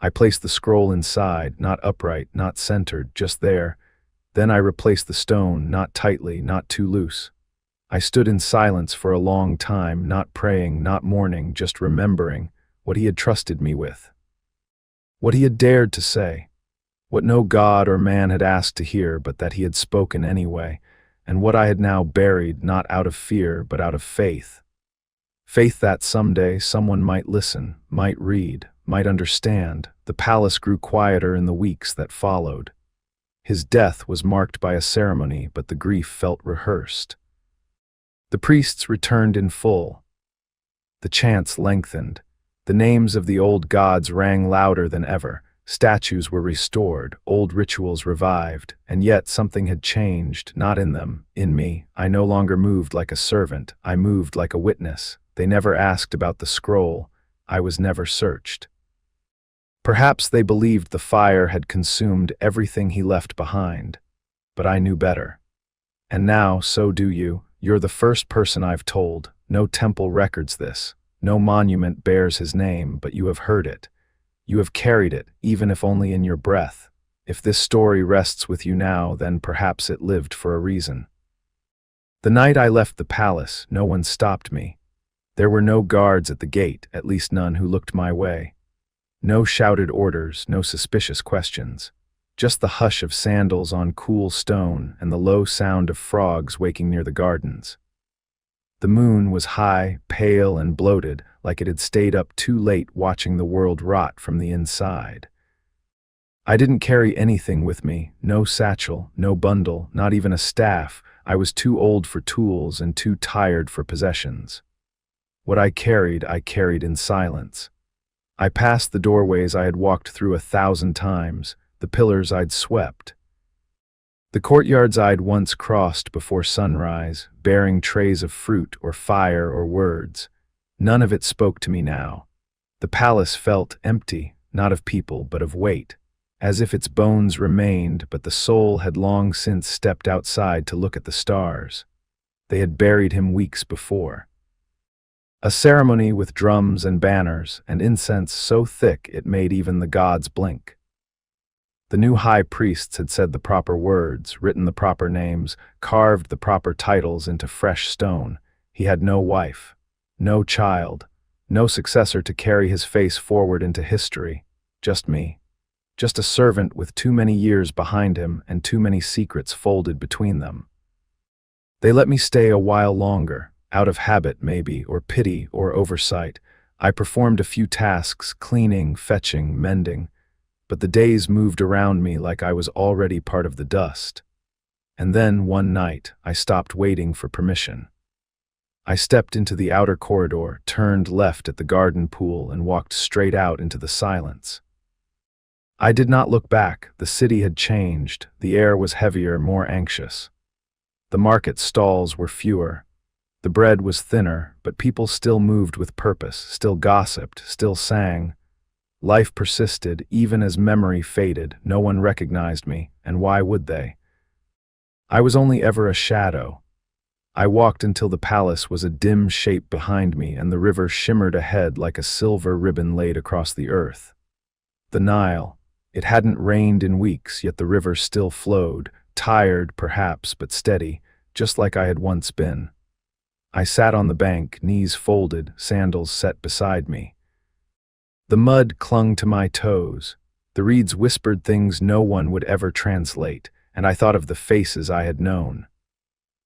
I placed the scroll inside, not upright, not centered, just there. Then I replaced the stone, not tightly, not too loose. I stood in silence for a long time, not praying, not mourning, just remembering what he had trusted me with. What he had dared to say. What no god or man had asked to hear, but that he had spoken anyway, and what I had now buried, not out of fear, but out of faith. Faith that someday someone might listen, might read, might understand. The palace grew quieter in the weeks that followed. His death was marked by a ceremony, but the grief felt rehearsed. The priests returned in full. The chants lengthened. The names of the old gods rang louder than ever. Statues were restored, old rituals revived, and yet something had changed, not in them, in me. I no longer moved like a servant, I moved like a witness. They never asked about the scroll. I was never searched. Perhaps they believed the fire had consumed everything he left behind, but I knew better. And now, so do you. You're the first person I've told. No temple records this. No monument bears his name, but you have heard it. You have carried it, even if only in your breath. If this story rests with you now, then perhaps it lived for a reason. The night I left the palace, no one stopped me. There were no guards at the gate, at least none who looked my way. No shouted orders, no suspicious questions. Just the hush of sandals on cool stone and the low sound of frogs waking near the gardens. The moon was high, pale, and bloated, like it had stayed up too late watching the world rot from the inside. I didn't carry anything with me, no satchel, no bundle, not even a staff. I was too old for tools and too tired for possessions. What I carried in silence. I passed the doorways I had walked through 1,000 times, the pillars I'd swept, the courtyards I'd once crossed before sunrise, bearing trays of fruit or fire or words. None of it spoke to me now. The palace felt empty, not of people, but of weight, as if its bones remained, but the soul had long since stepped outside to look at the stars. They had buried him weeks before. A ceremony with drums and banners, and incense so thick it made even the gods blink. The new high priests had said the proper words, written the proper names, carved the proper titles into fresh stone. He had no wife, no child, no successor to carry his face forward into history. Just me. Just a servant with too many years behind him and too many secrets folded between them. They let me stay a while longer, out of habit maybe, or pity, or oversight. I performed a few tasks, cleaning, fetching, mending. But the days moved around me like I was already part of the dust. And then, one night, I stopped waiting for permission. I stepped into the outer corridor, turned left at the garden pool, and walked straight out into the silence. I did not look back. The city had changed. The air was heavier, more anxious. The market stalls were fewer. The bread was thinner, but people still moved with purpose, still gossiped, still sang. Life persisted, even as memory faded. No one recognized me, and why would they? I was only ever a shadow. I walked until the palace was a dim shape behind me, and the river shimmered ahead like a silver ribbon laid across the earth. The Nile. It hadn't rained in weeks, yet the river still flowed, tired perhaps, but steady, just like I had once been. I sat on the bank, knees folded, sandals set beside me. The mud clung to my toes. The reeds whispered things no one would ever translate, and I thought of the faces I had known.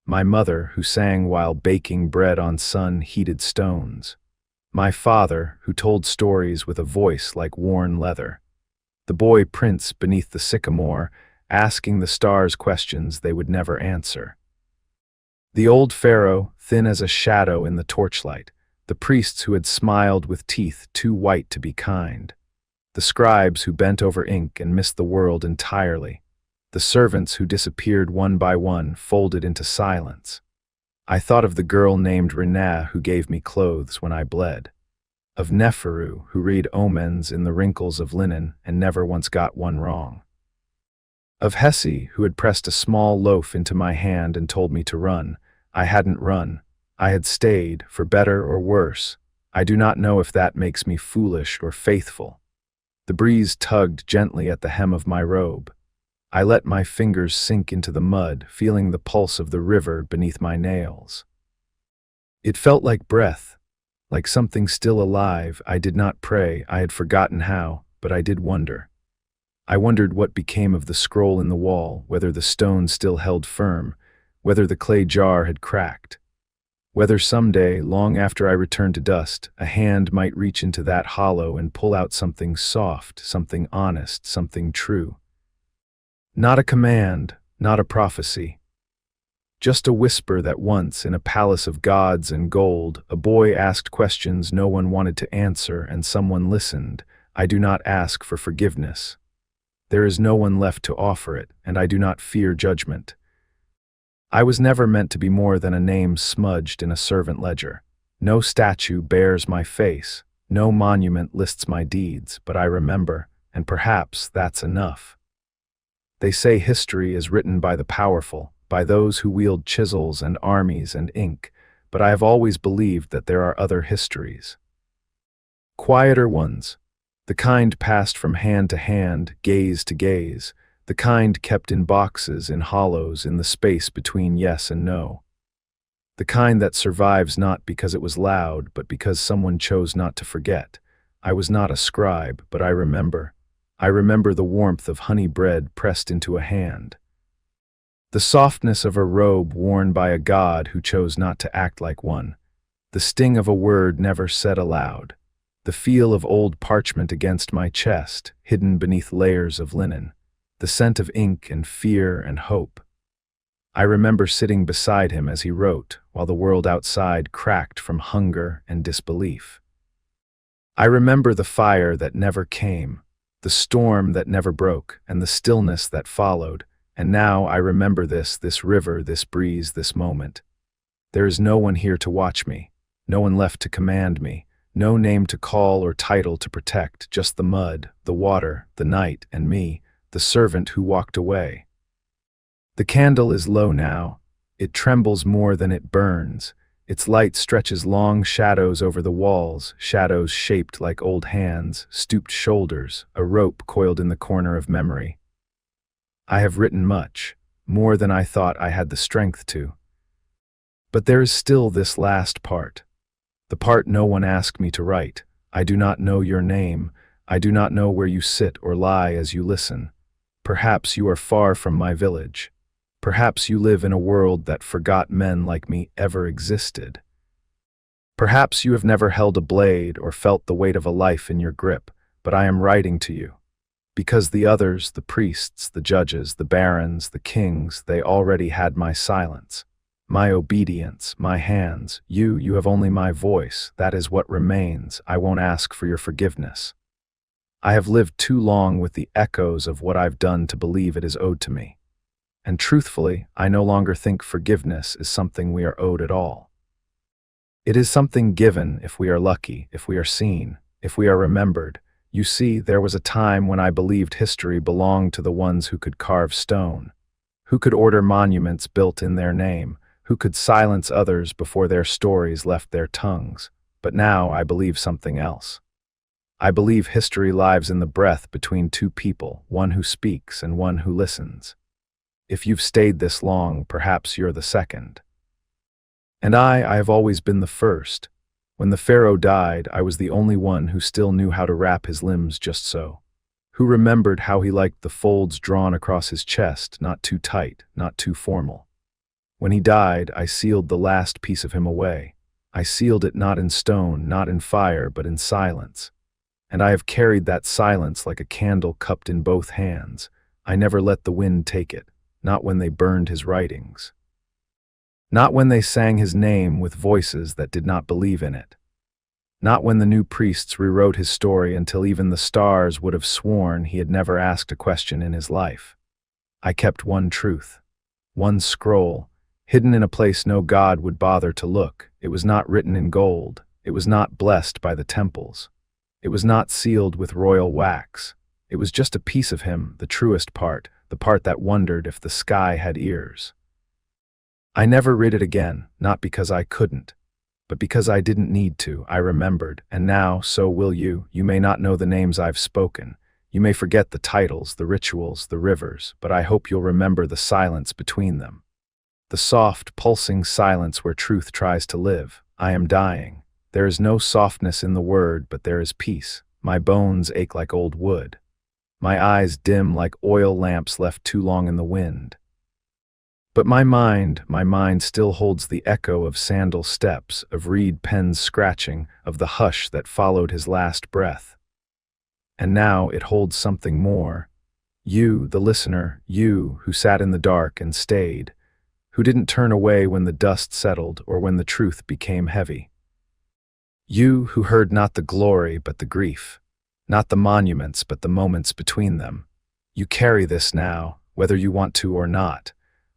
My mother, who sang while baking bread on sun-heated stones. My father, who told stories with a voice like worn leather. The boy prince beneath the sycamore, asking the stars questions they would never answer. The old Pharaoh, thin as a shadow in the torchlight. The priests who had smiled with teeth too white to be kind. The scribes who bent over ink and missed the world entirely. The servants who disappeared one by one, folded into silence. I thought of the girl named Renée who gave me clothes when I bled. Of Neferu, who read omens in the wrinkles of linen and never once got one wrong. Of Hesse, who had pressed a small loaf into my hand and told me to run. I hadn't run. I had stayed, for better or worse. I do not know if that makes me foolish or faithful. The breeze tugged gently at the hem of my robe. I let my fingers sink into the mud, feeling the pulse of the river beneath my nails. It felt like breath, like something still alive. I did not pray, I had forgotten how, but I did wonder. I wondered what became of the scroll in the wall, whether the stone still held firm, whether the clay jar had cracked. Whether someday, long after I returned to dust, a hand might reach into that hollow and pull out something soft, something honest, something true. Not a command, not a prophecy. Just a whisper that once, in a palace of gods and gold, a boy asked questions no one wanted to answer and someone listened. I do not ask for forgiveness. There is no one left to offer it, and I do not fear judgment. I was never meant to be more than a name smudged in a servant ledger. No statue bears my face, no monument lists my deeds, but I remember, and perhaps that's enough. They say history is written by the powerful, by those who wield chisels and armies and ink, but I have always believed that there are other histories. Quieter ones, the kind passed from hand to hand, gaze to gaze, the kind kept in boxes, in hollows, in the space between yes and no. The kind that survives not because it was loud, but because someone chose not to forget. I was not a scribe, but I remember. I remember the warmth of honey bread pressed into a hand. The softness of a robe worn by a god who chose not to act like one. The sting of a word never said aloud. The feel of old parchment against my chest, hidden beneath layers of linen. The scent of ink and fear and hope. I remember sitting beside him as he wrote, while the world outside cracked from hunger and disbelief. I remember the fire that never came, the storm that never broke, and the stillness that followed, and now I remember this river, this breeze, this moment. There is no one here to watch me, no one left to command me, no name to call or title to protect, just the mud, the water, the night, and me, the servant who walked away. The candle is low now. It trembles more than it burns. Its light stretches long shadows over the walls, shadows shaped like old hands, stooped shoulders, a rope coiled in the corner of memory. I have written much, more than I thought I had the strength to. But there is still this last part. The part no one asked me to write. I do not know your name. I do not know where you sit or lie as you listen. Perhaps you are far from my village. Perhaps you live in a world that forgot men like me ever existed. Perhaps you have never held a blade or felt the weight of a life in your grip, but I am writing to you. Because the others, the priests, the judges, the barons, the kings, they already had my silence, my obedience, my hands. You have only my voice. That is what remains. I won't ask for your forgiveness. I have lived too long with the echoes of what I've done to believe it is owed to me. And truthfully, I no longer think forgiveness is something we are owed at all. It is something given if we are lucky, if we are seen, if we are remembered. You see, there was a time when I believed history belonged to the ones who could carve stone, who could order monuments built in their name, who could silence others before their stories left their tongues. But now I believe something else. I believe history lives in the breath between two people, one who speaks and one who listens. If you've stayed this long, perhaps you're the second. And I have always been the first. When the Pharaoh died, I was the only one who still knew how to wrap his limbs just so. Who remembered how he liked the folds drawn across his chest, not too tight, not too formal. When he died, I sealed the last piece of him away. I sealed it not in stone, not in fire, but in silence. And I have carried that silence like a candle cupped in both hands. I never let the wind take it. Not when they burned his writings. Not when they sang his name with voices that did not believe in it. Not when the new priests rewrote his story until even the stars would have sworn he had never asked a question in his life. I kept one truth, one scroll, hidden in a place no god would bother to look. It was not written in gold. It was not blessed by the temples. It was not sealed with royal wax. It was just a piece of him, the truest part, the part that wondered if the sky had ears. I never read it again, not because I couldn't, but because I didn't need to. I remembered, and now, so will you. You may not know the names I've spoken. You may forget the titles, the rituals, the rivers, but I hope you'll remember the silence between them. The soft, pulsing silence where truth tries to live. I am dying. There is no softness in the word, but there is peace. My bones ache like old wood. My eyes dim like oil lamps left too long in the wind. But my mind still holds the echo of sandal steps, of reed pens scratching, of the hush that followed his last breath. And now it holds something more. You, the listener, you who sat in the dark and stayed, who didn't turn away when the dust settled or when the truth became heavy. You who heard not the glory but the grief. Not the monuments, but the moments between them. You carry this now, whether you want to or not,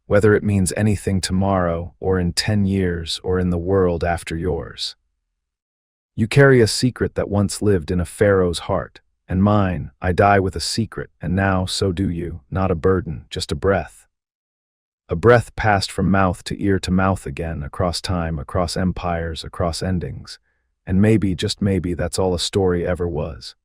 whether it means anything tomorrow, or in 10 years, or in the world after yours. You carry a secret that once lived in a Pharaoh's heart, and mine. I die with a secret, and now so do you, not a burden, just a breath. A breath passed from mouth to mouth again, across time, across empires, across endings. And maybe, just maybe, that's all a story ever was.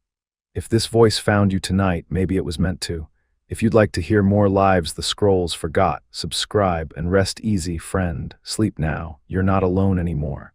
If this voice found you tonight, maybe it was meant to. If you'd like to hear more lives the scrolls forgot, subscribe and rest easy, friend. Sleep now. You're not alone anymore.